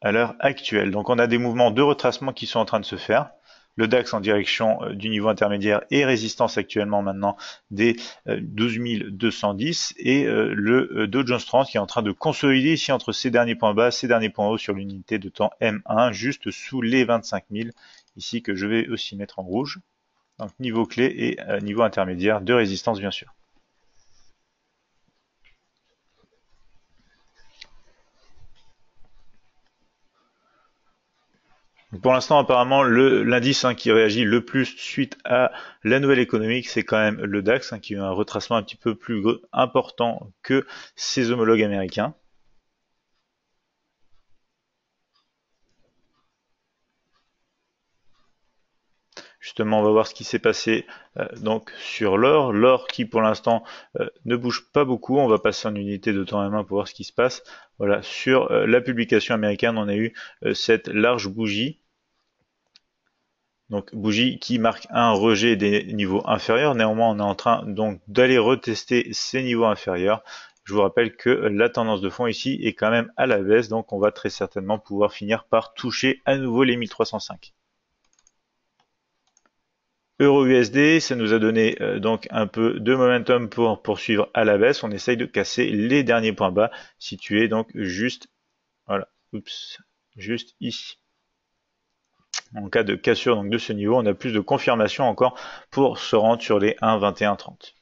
à l'heure actuelle. Donc on a des mouvements de retracement qui sont en train de se faire. Le DAX en direction du niveau intermédiaire et résistance actuellement maintenant des 12 210 et le Dow Jones 30 qui est en train de consolider ici entre ces derniers points bas, ces derniers points hauts sur l'unité de temps M1 juste sous les 25 000 ici que je vais aussi mettre en rouge. Donc niveau clé et niveau intermédiaire de résistance bien sûr. Pour l'instant, apparemment, l'indice qui réagit le plus suite à la nouvelle économique, c'est quand même le DAX, qui a eu un retracement un petit peu plus important que ses homologues américains. Justement, on va voir ce qui s'est passé donc sur l'or. L'or qui, pour l'instant, ne bouge pas beaucoup. On va passer en unité de temps M1 pour voir ce qui se passe. Voilà, sur la publication américaine, on a eu cette large bougie. Donc bougie qui marque un rejet des niveaux inférieurs. Néanmoins, on est en train donc d'aller retester ces niveaux inférieurs. Je vous rappelle que la tendance de fond ici est quand même à la baisse, donc on va très certainement pouvoir finir par toucher à nouveau les 1305. Euro-USD, ça nous a donné donc un peu de momentum pour poursuivre à la baisse. On essaye de casser les derniers points bas situés donc juste, voilà, juste ici. En cas de cassure donc de ce niveau, on a plus de confirmation encore pour se rendre sur les 1,2130.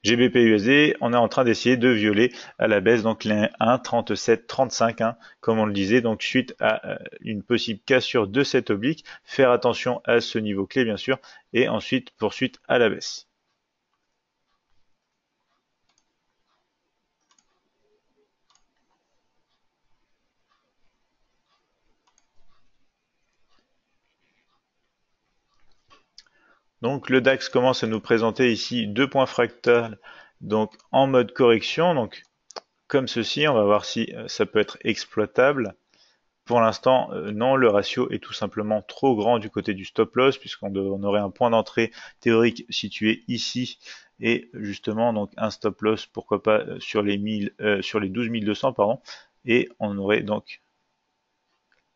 GBP USD, on est en train d'essayer de violer à la baisse donc les 1,3735, comme on le disait, donc suite à une possible cassure de cette oblique, faire attention à ce niveau clé bien sûr, et ensuite poursuite à la baisse. Donc le DAX commence à nous présenter ici deux points fractales donc en mode correction, donc comme ceci, on va voir si ça peut être exploitable. Pour l'instant, non, le ratio est tout simplement trop grand du côté du stop loss puisqu'on aurait un point d'entrée théorique situé ici et justement donc un stop loss pourquoi pas sur les 12 200 pardon, et on aurait donc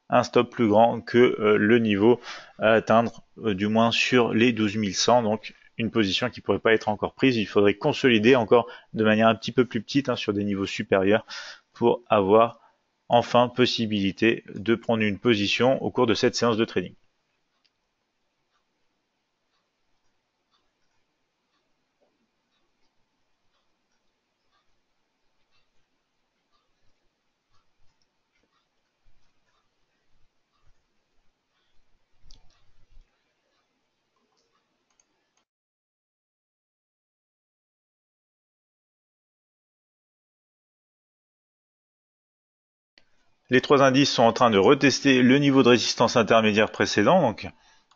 un stop plus grand que le niveau à atteindre du moins sur les 12 100, donc une position qui pourrait pas être encore prise. Il faudrait consolider encore de manière un petit peu plus petite sur des niveaux supérieurs pour avoir enfin possibilité de prendre une position au cours de cette séance de trading. Les trois indices sont en train de retester le niveau de résistance intermédiaire précédent, donc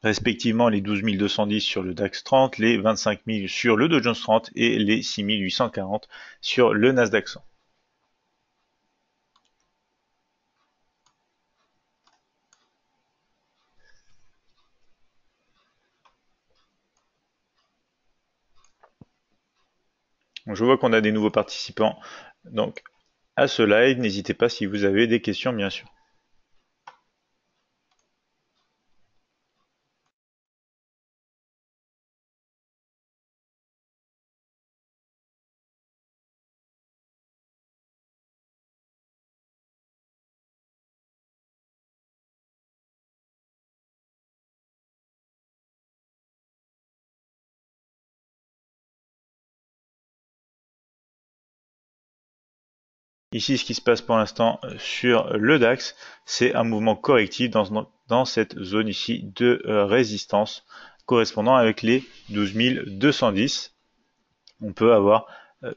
respectivement les 12 210 sur le DAX 30, les 25 000 sur le Dow Jones 30 et les 6 840 sur le Nasdaq 100. Donc, je vois qu'on a des nouveaux participants donc à ce live. N'hésitez pas si vous avez des questions, bien sûr. Ici, ce qui se passe pour l'instant sur le DAX, c'est un mouvement correctif dans cette zone ici de résistance correspondant avec les 12 210. On peut avoir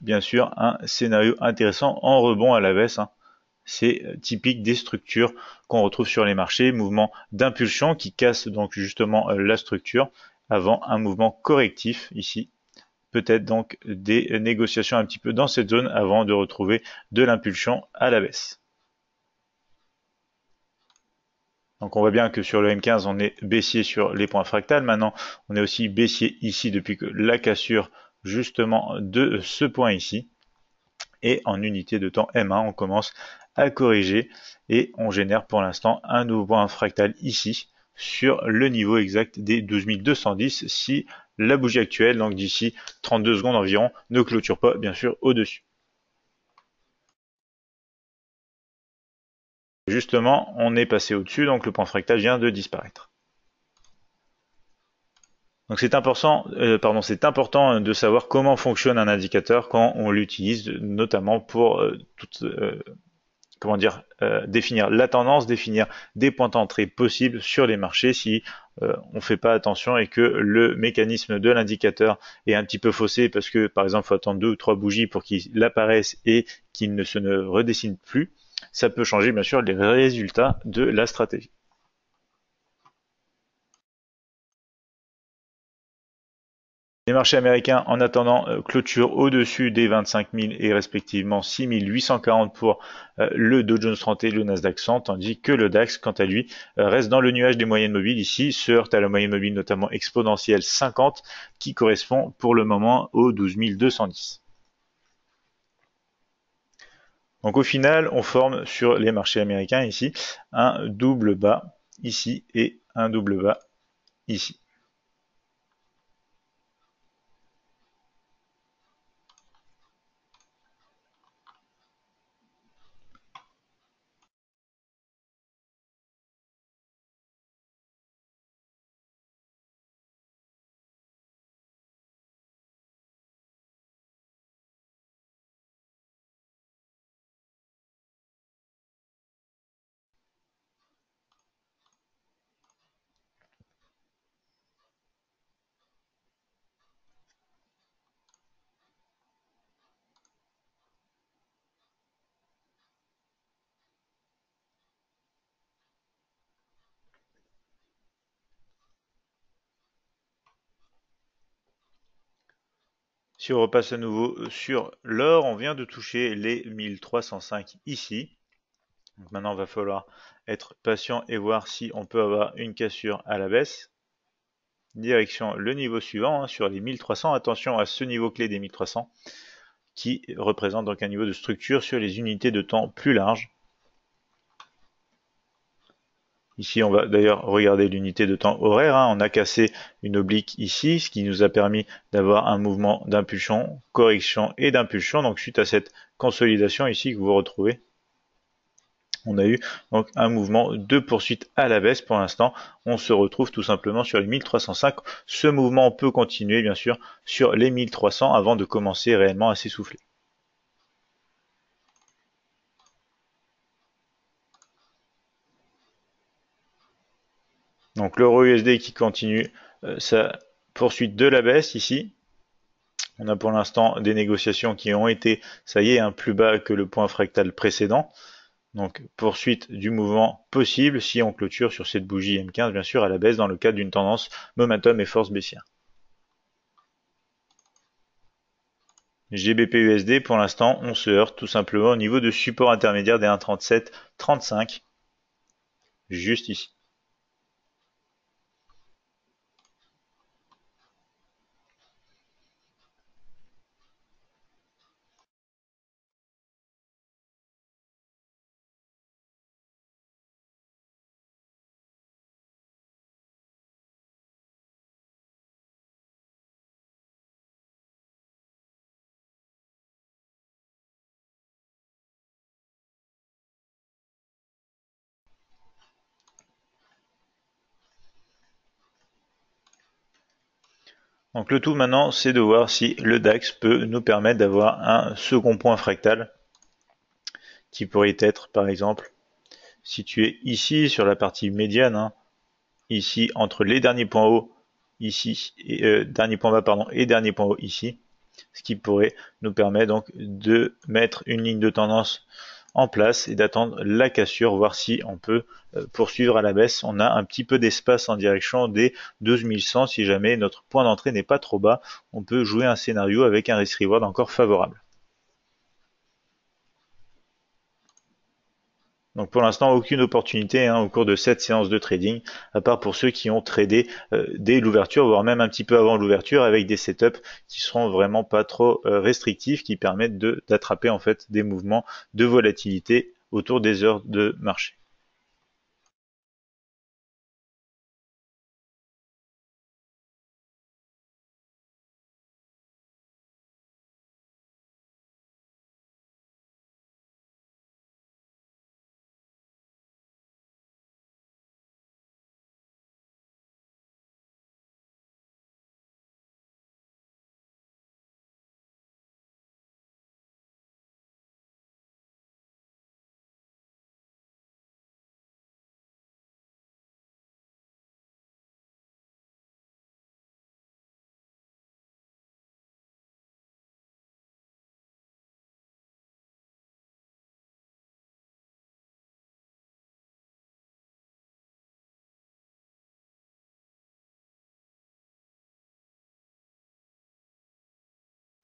bien sûr un scénario intéressant en rebond à la baisse. C'est typique des structures qu'on retrouve sur les marchés, mouvement d'impulsion qui casse donc justement la structure avant un mouvement correctif ici. Peut-être donc des négociations un petit peu dans cette zone avant de retrouver de l'impulsion à la baisse. Donc on voit bien que sur le M15 on est baissier sur les points fractales. Maintenant on est aussi baissier ici depuis que la cassure justement de ce point ici. Et en unité de temps M1 on commence à corriger et on génère pour l'instant un nouveau point fractal ici sur le niveau exact des 12 210 si la bougie actuelle, donc d'ici 32 secondes environ, ne clôture pas bien sûr au-dessus. Justement, on est passé au-dessus, donc le point fractal vient de disparaître. Donc c'est important, de savoir comment fonctionne un indicateur quand on l'utilise, notamment pour définir la tendance, définir des points d'entrée possibles sur les marchés si on ne fait pas attention et que le mécanisme de l'indicateur est un petit peu faussé parce que par exemple il faut attendre 2 ou 3 bougies pour qu'il apparaisse et qu'il ne se redessine plus, ça peut changer bien sûr les résultats de la stratégie. Les marchés américains, en attendant, clôturent au-dessus des 25 000 et respectivement 6 840 pour le Dow Jones 30 et le Nasdaq 100, tandis que le DAX, quant à lui, reste dans le nuage des moyennes mobiles ici, se heurte à la moyenne mobile notamment exponentielle 50, qui correspond pour le moment aux 12 210. Donc au final, on forme sur les marchés américains ici un double bas ici et un double bas ici. Si on repasse à nouveau sur l'or, on vient de toucher les 1305 ici. Donc maintenant, il va falloir être patient et voir si on peut avoir une cassure à la baisse. Direction le niveau suivant, sur les 1300. Attention à ce niveau clé des 1300 qui représente donc un niveau de structure sur les unités de temps plus larges. Ici, on va d'ailleurs regarder l'unité de temps horaire. On a cassé une oblique ici, ce qui nous a permis d'avoir un mouvement d'impulsion, correction et d'impulsion. Donc suite à cette consolidation ici que vous retrouvez, on a eu donc un mouvement de poursuite à la baisse. Pour l'instant, on se retrouve tout simplement sur les 1305. Ce mouvement peut continuer bien sûr sur les 1300 avant de commencer réellement à s'essouffler. Donc l'euro USD qui continue sa poursuite de la baisse ici. On a pour l'instant des négociations qui ont été, ça y est, plus bas que le point fractal précédent. Donc poursuite du mouvement possible si on clôture sur cette bougie M15 bien sûr à la baisse dans le cadre d'une tendance momentum et force baissière. GBP USD pour l'instant on se heurte tout simplement au niveau de support intermédiaire des 1,3735 juste ici. Donc le tout maintenant c'est de voir si le DAX peut nous permettre d'avoir un second point fractal qui pourrait être par exemple situé ici sur la partie médiane, hein, ici entre les derniers points hauts ici et dernier point bas pardon et dernier point haut ici, ce qui pourrait nous permettre donc de mettre une ligne de tendance en place et d'attendre la cassure, voir si on peut poursuivre à la baisse. On a un petit peu d'espace en direction des 12100. Si jamais notre point d'entrée n'est pas trop bas, on peut jouer un scénario avec un risk reward encore favorable. Donc pour l'instant, aucune opportunité au cours de cette séance de trading, à part pour ceux qui ont tradé dès l'ouverture, voire même un petit peu avant l'ouverture, avec des setups qui seront vraiment pas trop restrictifs, qui permettent d'attraper en fait des mouvements de volatilité autour des heures de marché.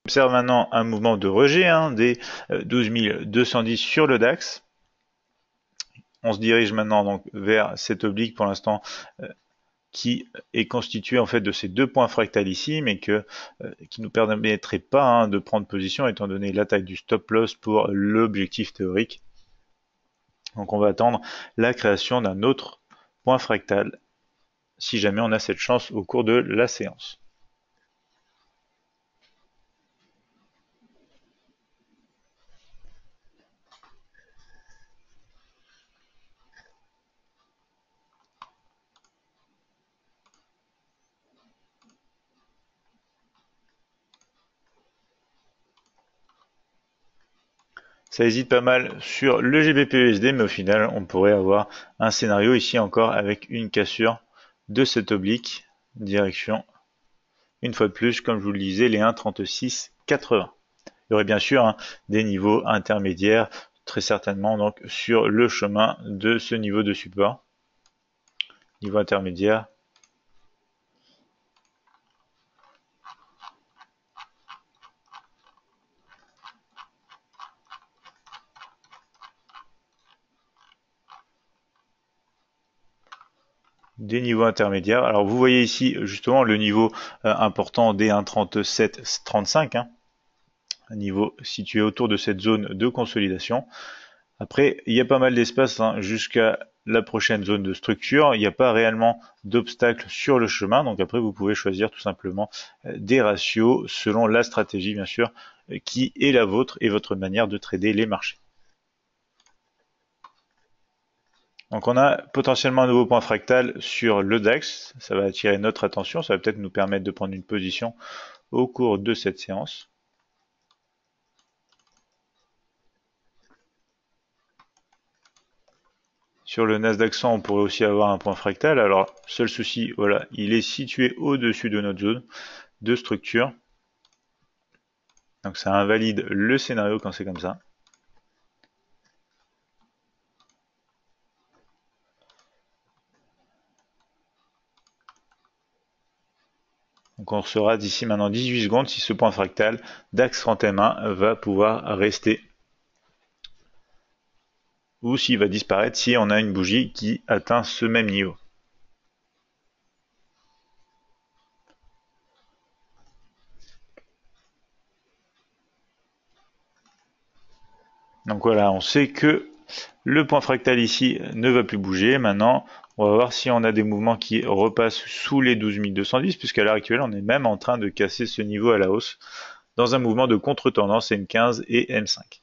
On observe maintenant un mouvement de rejet des 12 210 sur le DAX. On se dirige maintenant donc vers cette oblique pour l'instant qui est constitué en fait de ces deux points fractales ici, mais qui nous permettrait pas de prendre position étant donné la taille du stop loss pour l'objectif théorique. Donc on va attendre la création d'un autre point fractal si jamais on a cette chance au cours de la séance. Ça hésite pas mal sur le GBP-USD, mais au final, on pourrait avoir un scénario ici encore avec une cassure de cette oblique, direction, une fois de plus, comme je vous le disais, les 1,3680. Il y aurait bien sûr des niveaux intermédiaires, très certainement donc sur le chemin de ce niveau de support. Niveau intermédiaire. Des niveaux intermédiaires. Alors vous voyez ici justement le niveau important des 1,3735, un niveau situé autour de cette zone de consolidation. Après, il y a pas mal d'espace jusqu'à la prochaine zone de structure. Il n'y a pas réellement d'obstacles sur le chemin. Donc après, vous pouvez choisir tout simplement des ratios selon la stratégie, bien sûr, qui est la vôtre et votre manière de trader les marchés. Donc on a potentiellement un nouveau point fractal sur le DAX. Ça va attirer notre attention. Ça va peut-être nous permettre de prendre une position au cours de cette séance. Sur le Nasdaq 100, on pourrait aussi avoir un point fractal. Alors, seul souci, voilà, il est situé au-dessus de notre zone de structure. Donc ça invalide le scénario quand c'est comme ça. Donc on saura d'ici maintenant 18 secondes si ce point fractal DAX 30 M1 va pouvoir rester ou s'il va disparaître si on a une bougie qui atteint ce même niveau. Donc voilà, on sait que le point fractal ici ne va plus bouger. Maintenant, on va voir si on a des mouvements qui repassent sous les 12 210, puisqu'à l'heure actuelle, on est même en train de casser ce niveau à la hausse dans un mouvement de contre-tendance M15 et M5.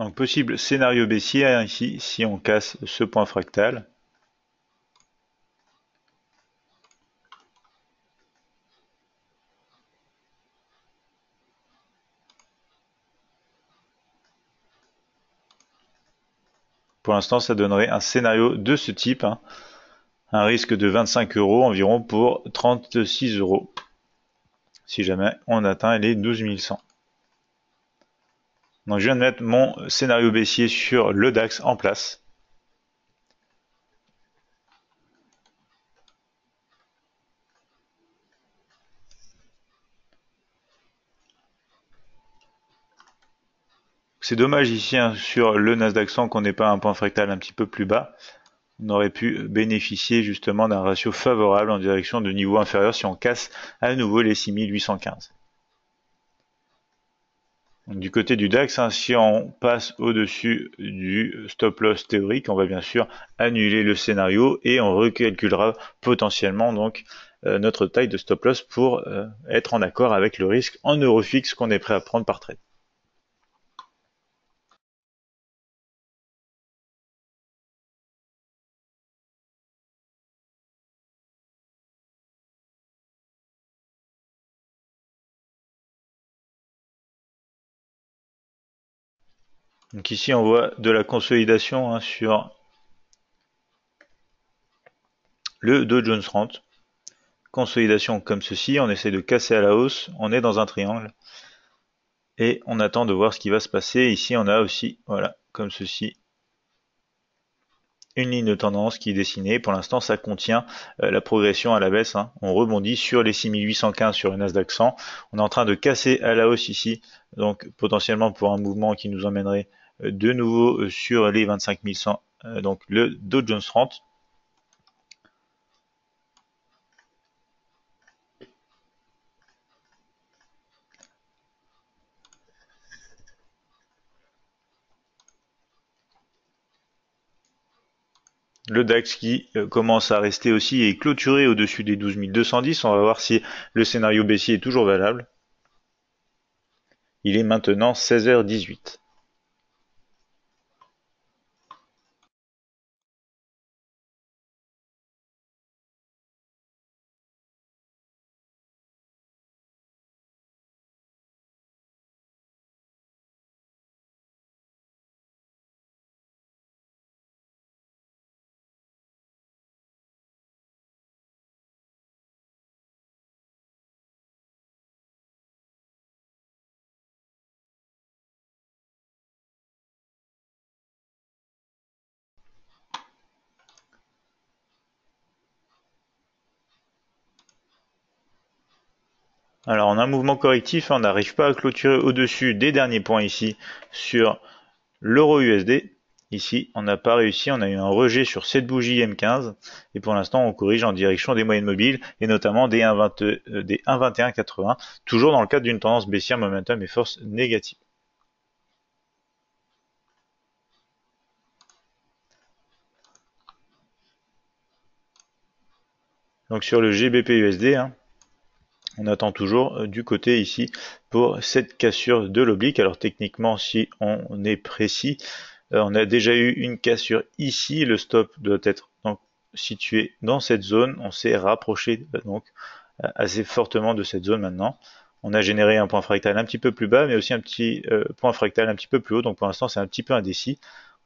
Donc possible scénario baissier hein, ici si on casse ce point fractal. Pour l'instant, ça donnerait un scénario de ce type, hein, un risque de 25 € environ pour 36 € si jamais on atteint les 12 100. Donc je viens de mettre mon scénario baissier sur le DAX en place. C'est dommage ici hein, sur le Nasdaq 100 qu'on n'ait pas un point fractal un petit peu plus bas. On aurait pu bénéficier justement d'un ratio favorable en direction de niveaux inférieurs si on casse à nouveau les 6815. Donc, du côté du DAX, hein, si on passe au-dessus du stop loss théorique, on va bien sûr annuler le scénario et on recalculera potentiellement donc notre taille de stop loss pour être en accord avec le risque en euro fixe qu'on est prêt à prendre par trade. Donc ici on voit de la consolidation hein, sur le Dow Jones 30. Consolidation comme ceci, on essaie de casser à la hausse, on est dans un triangle et on attend de voir ce qui va se passer. Ici on a aussi, voilà, comme ceci, une ligne de tendance qui est dessinée. Pour l'instant, ça contient la progression à la baisse. Hein. On rebondit sur les 6815 sur le Nasdaq 100. On est en train de casser à la hausse ici, donc potentiellement pour un mouvement qui nous emmènerait de nouveau sur les 25 100, donc le Dow Jones 30. Le DAX qui commence à rester aussi et clôturé au-dessus des 12 210. On va voir si le scénario baissier est toujours valable. Il est maintenant 16h18. Alors on a un mouvement correctif, on n'arrive pas à clôturer au-dessus des derniers points ici sur l'euro USD. Ici, on n'a pas réussi, on a eu un rejet sur cette bougie M15 et pour l'instant on corrige en direction des moyennes mobiles et notamment des 1,2180, toujours dans le cadre d'une tendance baissière momentum et force négative. Donc sur le GBP USD, hein, on attend toujours du côté ici pour cette cassure de l'oblique. Alors techniquement, si on est précis, on a déjà eu une cassure ici. Le stop doit être donc situé dans cette zone. On s'est rapproché donc assez fortement de cette zone maintenant. On a généré un point fractal un petit peu plus bas, mais aussi un petit point fractal un petit peu plus haut. Donc pour l'instant, c'est un petit peu indécis.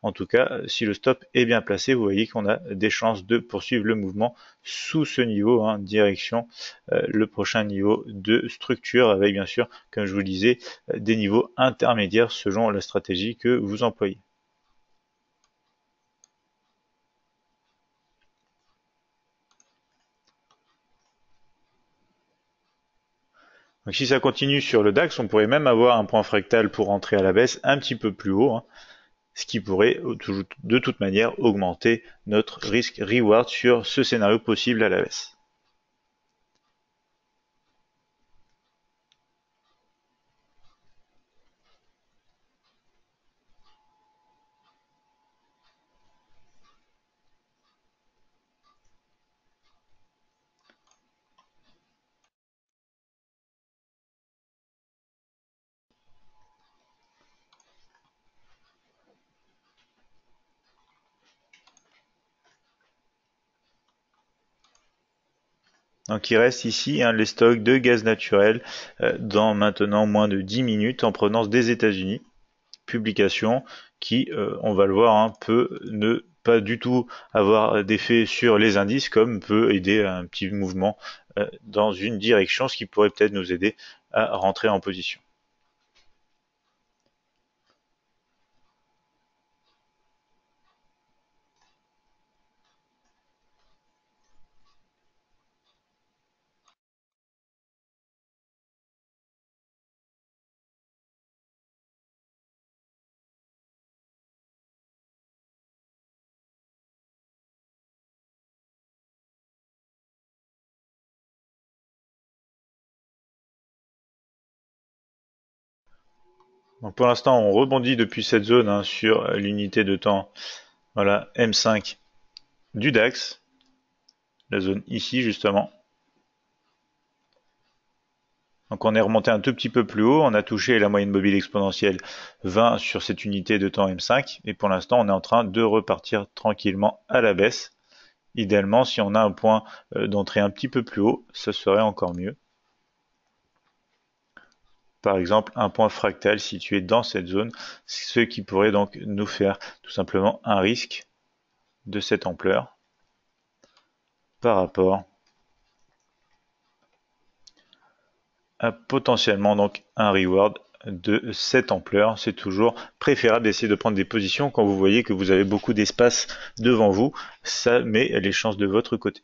En tout cas, si le stop est bien placé, vous voyez qu'on a des chances de poursuivre le mouvement sous ce niveau, hein, direction le prochain niveau de structure, avec bien sûr, comme je vous le disais, des niveaux intermédiaires selon la stratégie que vous employez. Donc si ça continue sur le DAX, on pourrait même avoir un point fractal pour entrer à la baisse un petit peu plus haut, hein, ce qui pourrait de toute manière augmenter notre risque reward sur ce scénario possible à la baisse. Donc il reste ici les stocks de gaz naturel dans maintenant moins de 10 minutes en provenance des États-Unis. Publication qui, on va le voir, peut ne pas du tout avoir d'effet sur les indices, comme peut aider à un petit mouvement dans une direction, ce qui pourrait peut-être nous aider à rentrer en position. Donc pour l'instant, on rebondit depuis cette zone sur l'unité de temps, voilà, M5 du DAX, la zone ici justement. Donc on est remonté un tout petit peu plus haut, on a touché la moyenne mobile exponentielle 20 sur cette unité de temps M5, et pour l'instant on est en train de repartir tranquillement à la baisse. Idéalement, si on a un point d'entrée un petit peu plus haut, ça serait encore mieux. Par exemple, un point fractal situé dans cette zone, ce qui pourrait donc nous faire tout simplement un risque de cette ampleur par rapport à potentiellement donc un reward de cette ampleur. C'est toujours préférable d'essayer de prendre des positions quand vous voyez que vous avez beaucoup d'espace devant vous. Ça met les chances de votre côté.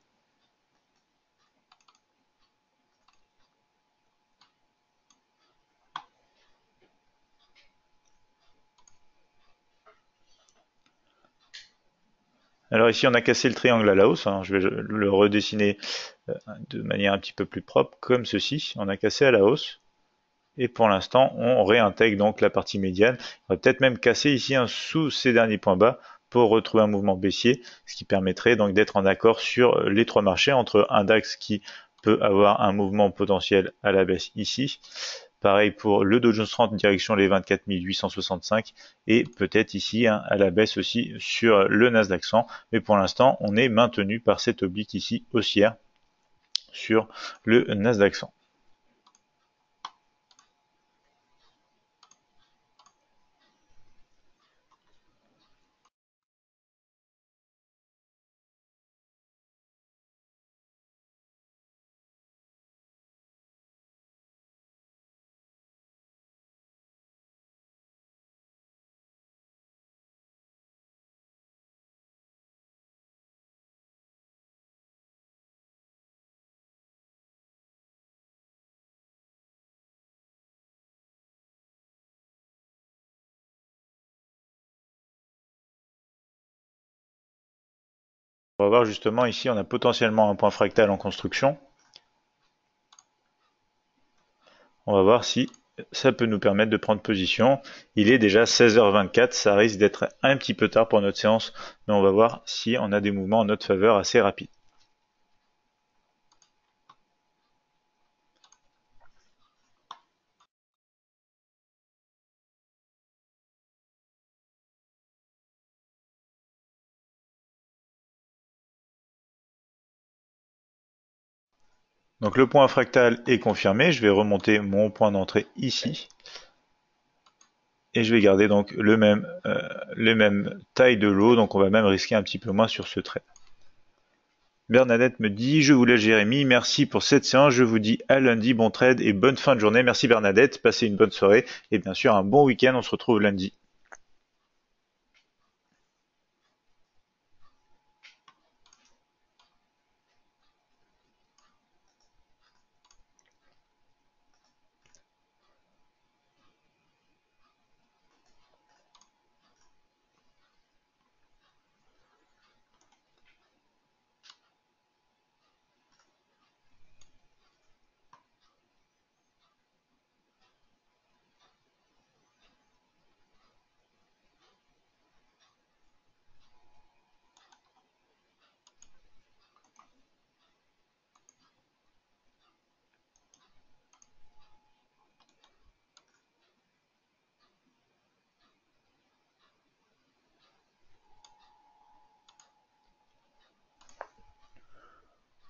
Alors ici on a cassé le triangle à la hausse, je vais le redessiner de manière un petit peu plus propre, comme ceci. On a cassé à la hausse. Et pour l'instant, on réintègre donc la partie médiane. On va peut-être même casser ici sous ces derniers points bas pour retrouver un mouvement baissier, ce qui permettrait donc d'être en accord sur les trois marchés, entre un DAX qui peut avoir un mouvement potentiel à la baisse ici. Pareil pour le Dow Jones 30 direction les 24 865 et peut-être ici à la baisse aussi sur le Nasdaq 100. Mais pour l'instant, on est maintenu par cette oblique ici haussière sur le Nasdaq 100. On va voir justement ici, on a potentiellement un point fractal en construction. On va voir si ça peut nous permettre de prendre position. Il est déjà 16h24, ça risque d'être un petit peu tard pour notre séance, mais on va voir si on a des mouvements en notre faveur assez rapides. Donc le point fractal est confirmé, je vais remonter mon point d'entrée ici. Et je vais garder donc les mêmes tailles de lot, donc on va même risquer un petit peu moins sur ce trade. Bernadette me dit, je vous laisse Jérémy, merci pour cette séance, je vous dis à lundi, bon trade et bonne fin de journée. Merci Bernadette, passez une bonne soirée et bien sûr un bon week-end, on se retrouve lundi.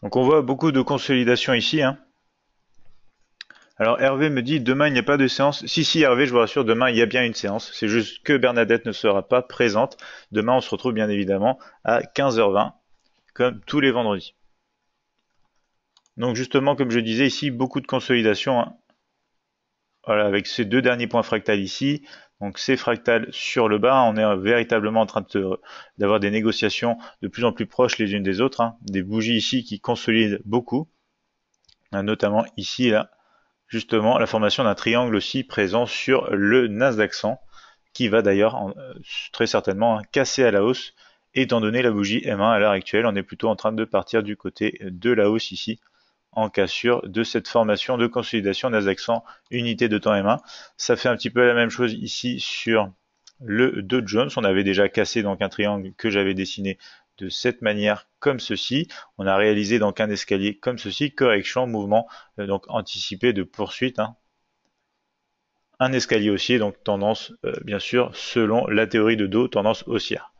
Donc on voit beaucoup de consolidation ici, hein. Alors Hervé me dit demain il n'y a pas de séance. Si si Hervé, je vous rassure, demain il y a bien une séance. C'est juste que Bernadette ne sera pas présente. Demain on se retrouve bien évidemment à 15h20, comme tous les vendredis. Donc justement, comme je disais ici, beaucoup de consolidation, hein. Voilà, avec ces deux derniers points fractales ici. Donc ces fractales sur le bas, on est véritablement en train d'avoir des négociations de plus en plus proches les unes des autres, hein. Des bougies ici qui consolident beaucoup, hein, notamment ici là. Justement la formation d'un triangle aussi présent sur le Nasdaq 100, qui va d'ailleurs très certainement, hein, casser à la hausse, étant donné la bougie M1 à l'heure actuelle. On est plutôt en train de partir du côté de la hausse ici, en cassure de cette formation de consolidation Nasdaq 100 unité de temps M1. Ça fait un petit peu la même chose ici sur le Dow Jones. On avait déjà cassé donc un triangle que j'avais dessiné de cette manière comme ceci. On a réalisé donc un escalier comme ceci, correction, mouvement donc anticipé de poursuite, hein. Un escalier haussier, donc tendance bien sûr selon la théorie de Dow, tendance haussière.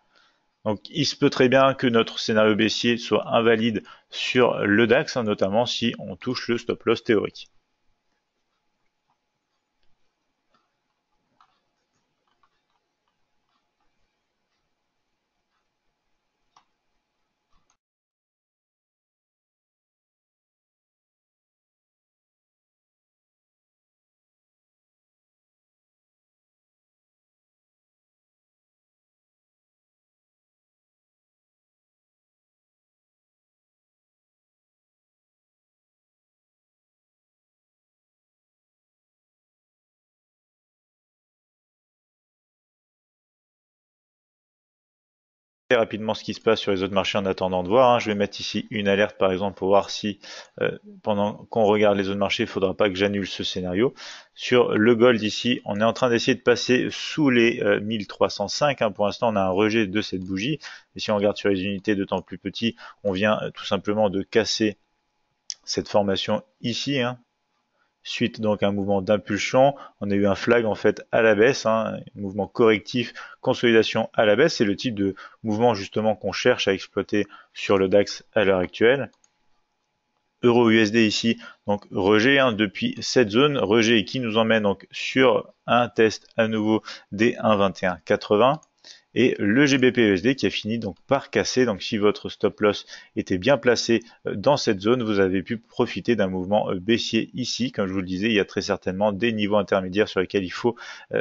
Donc il se peut très bien que notre scénario baissier soit invalide sur le DAX, hein, notamment si on touche le stop loss théorique. Rapidement ce qui se passe sur les autres marchés en attendant de voir, hein. Je vais mettre ici une alerte par exemple pour voir si pendant qu'on regarde les autres marchés, il ne faudra pas que j'annule ce scénario. Sur le gold ici, on est en train d'essayer de passer sous les 1305, hein. Pour l'instant, on a un rejet de cette bougie. Et si on regarde sur les unités de temps plus petits, on vient tout simplement de casser cette formation ici, hein. Suite donc à un mouvement d'impulsion, on a eu un flag en fait à la baisse, hein, un mouvement correctif, consolidation à la baisse. C'est le type de mouvement justement qu'on cherche à exploiter sur le DAX à l'heure actuelle. Euro USD ici, donc rejet, hein, depuis cette zone, rejet qui nous emmène donc sur un test à nouveau des 1,2180. Et le GBP USD qui a fini donc par casser. Donc si votre stop loss était bien placé dans cette zone, vous avez pu profiter d'un mouvement baissier ici. Comme je vous le disais, il y a très certainement des niveaux intermédiaires sur lesquels il faut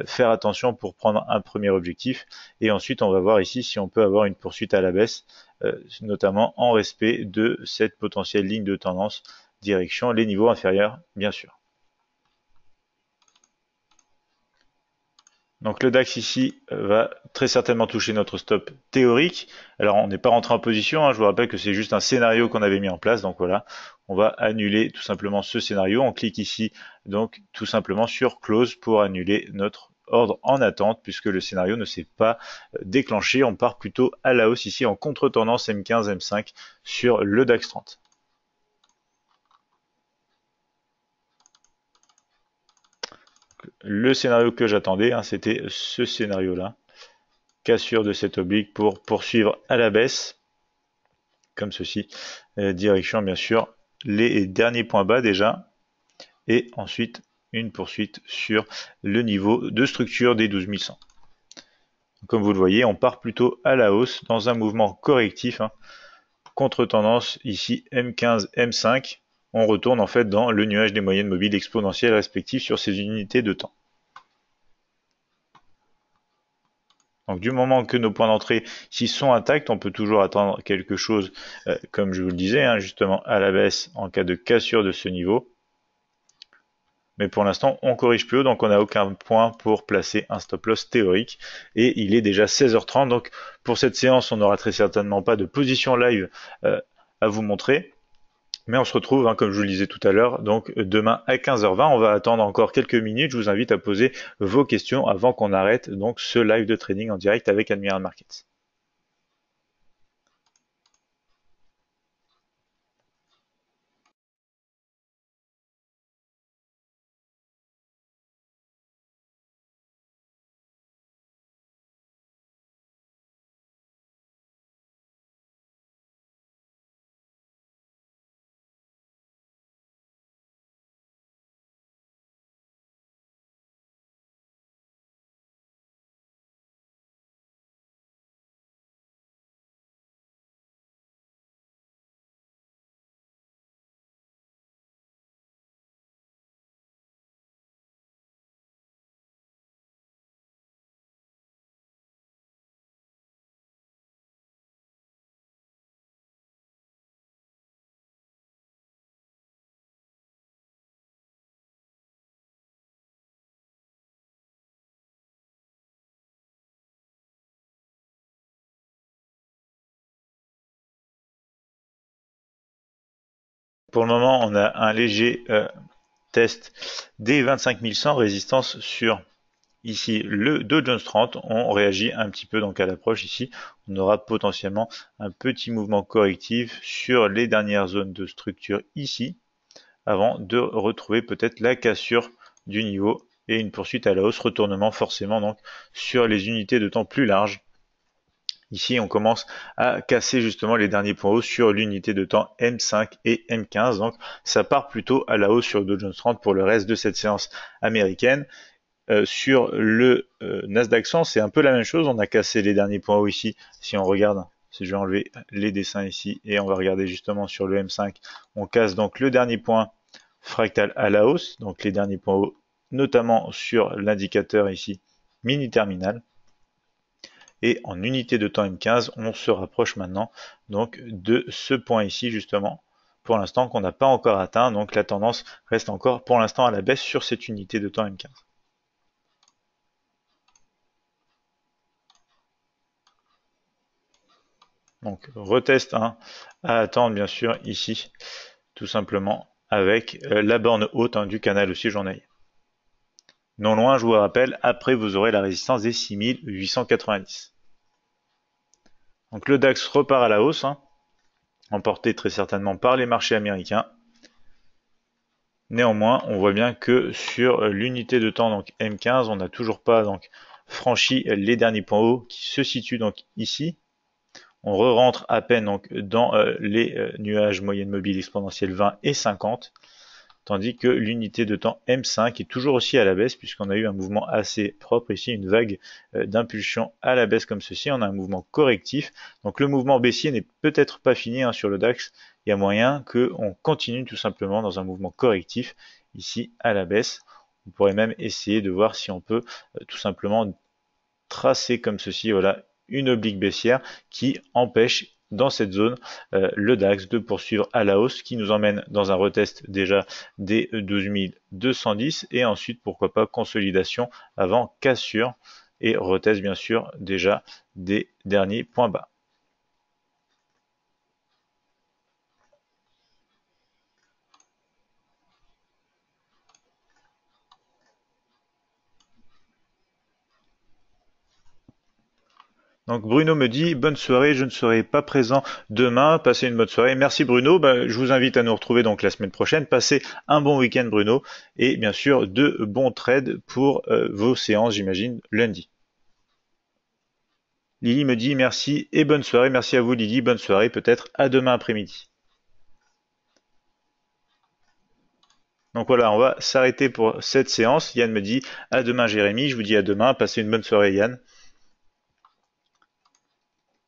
faire attention pour prendre un premier objectif. Et ensuite, on va voir ici si on peut avoir une poursuite à la baisse, notamment en respect de cette potentielle ligne de tendance direction les niveaux inférieurs, bien sûr. Donc le DAX ici va très certainement toucher notre stop théorique. Alors on n'est pas rentré en position, hein. Je vous rappelle que c'est juste un scénario qu'on avait mis en place. Donc voilà, on va annuler tout simplement ce scénario. On clique ici donc tout simplement sur Close pour annuler notre ordre en attente puisque le scénario ne s'est pas déclenché. On part plutôt à la hausse ici en contre-tendance M15, M5 sur le DAX 30. Le scénario que j'attendais, hein, c'était ce scénario-là. Cassure de cette oblique pour poursuivre à la baisse, comme ceci, direction bien sûr les derniers points bas déjà, et ensuite une poursuite sur le niveau de structure des 12100. Comme vous le voyez, on part plutôt à la hausse dans un mouvement correctif, hein, contre-tendance ici M15, M5. On retourne en fait dans le nuage des moyennes mobiles exponentielles respectives sur ces unités de temps. Donc du moment que nos points d'entrée s'y sont intacts, on peut toujours attendre quelque chose, comme je vous le disais, hein, justement à la baisse en cas de cassure de ce niveau. Mais pour l'instant, on corrige plus haut, donc on n'a aucun point pour placer un stop loss théorique. Et il est déjà 16h30, donc pour cette séance, on n'aura très certainement pas de position live à vous montrer. Mais on se retrouve, hein, comme je vous le disais tout à l'heure, donc demain à 15h20. On va attendre encore quelques minutes. Je vous invite à poser vos questions avant qu'on arrête donc ce live de trading en direct avec Admiral Markets. Pour le moment, on a un léger test des 25100 résistance sur ici le Dow Jones 30. On réagit un petit peu donc à l'approche ici. On aura potentiellement un petit mouvement correctif sur les dernières zones de structure ici, avant de retrouver peut-être la cassure du niveau et une poursuite à la hausse, retournement forcément donc sur les unités de temps plus larges. Ici, on commence à casser justement les derniers points hauts sur l'unité de temps M5 et M15. Donc, ça part plutôt à la hausse sur le Dow Jones 30 pour le reste de cette séance américaine. Sur le Nasdaq 100, c'est un peu la même chose. On a cassé les derniers points hauts ici. Si on regarde, si je vais enlever les dessins ici et on va regarder justement sur le M5, on casse donc le dernier point fractal à la hausse, donc les derniers points hauts, notamment sur l'indicateur ici mini terminal. Et en unité de temps M15, on se rapproche maintenant donc de ce point ici justement, pour l'instant qu'on n'a pas encore atteint, donc la tendance reste encore pour l'instant à la baisse sur cette unité de temps M15. Donc retest 1 à attendre bien sûr ici, tout simplement avec la borne haute du canal aussi journalier. Non loin, je vous rappelle, après vous aurez la résistance des 6890. Donc le DAX repart à la hausse, emporté très certainement par les marchés américains. Néanmoins, on voit bien que sur l'unité de temps donc M15, on n'a toujours pas donc franchi les derniers points hauts qui se situent donc ici. On re-rentre à peine donc dans les nuages moyenne mobile exponentielle 20 et 50, tandis que l'unité de temps M5 est toujours aussi à la baisse puisqu'on a eu un mouvement assez propre ici, une vague d'impulsion à la baisse comme ceci. On a un mouvement correctif, donc le mouvement baissier n'est peut-être pas fini sur le DAX. Il y a moyen qu'on continue tout simplement dans un mouvement correctif ici à la baisse. On pourrait même essayer de voir si on peut tout simplement tracer comme ceci, voilà, une oblique baissière qui empêche dans cette zone le DAX de poursuivre à la hausse, qui nous emmène dans un retest déjà des 12 210 et ensuite pourquoi pas consolidation avant cassure et retest bien sûr déjà des derniers points bas. Donc Bruno me dit bonne soirée, je ne serai pas présent demain, passez une bonne soirée. Merci Bruno, je vous invite à nous retrouver donc la semaine prochaine. Passez un bon week-end Bruno et bien sûr de bons trades pour vos séances j'imagine lundi. Lily me dit merci et bonne soirée. Merci à vous Lily, bonne soirée, peut-être à demain après-midi. Donc voilà, on va s'arrêter pour cette séance. Yann me dit à demain Jérémy, je vous dis à demain, passez une bonne soirée Yann.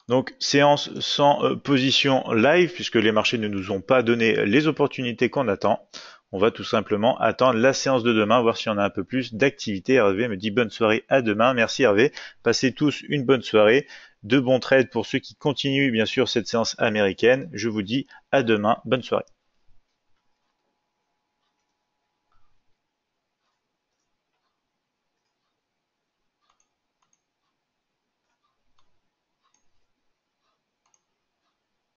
Donc séance sans position live puisque les marchés ne nous ont pas donné les opportunités qu'on attend. On va tout simplement attendre la séance de demain, voir si on a un peu plus d'activité. Hervé me dit bonne soirée à demain. Merci Hervé. Passez tous une bonne soirée. De bons trades pour ceux qui continuent bien sûr cette séance américaine. Je vous dis à demain. Bonne soirée.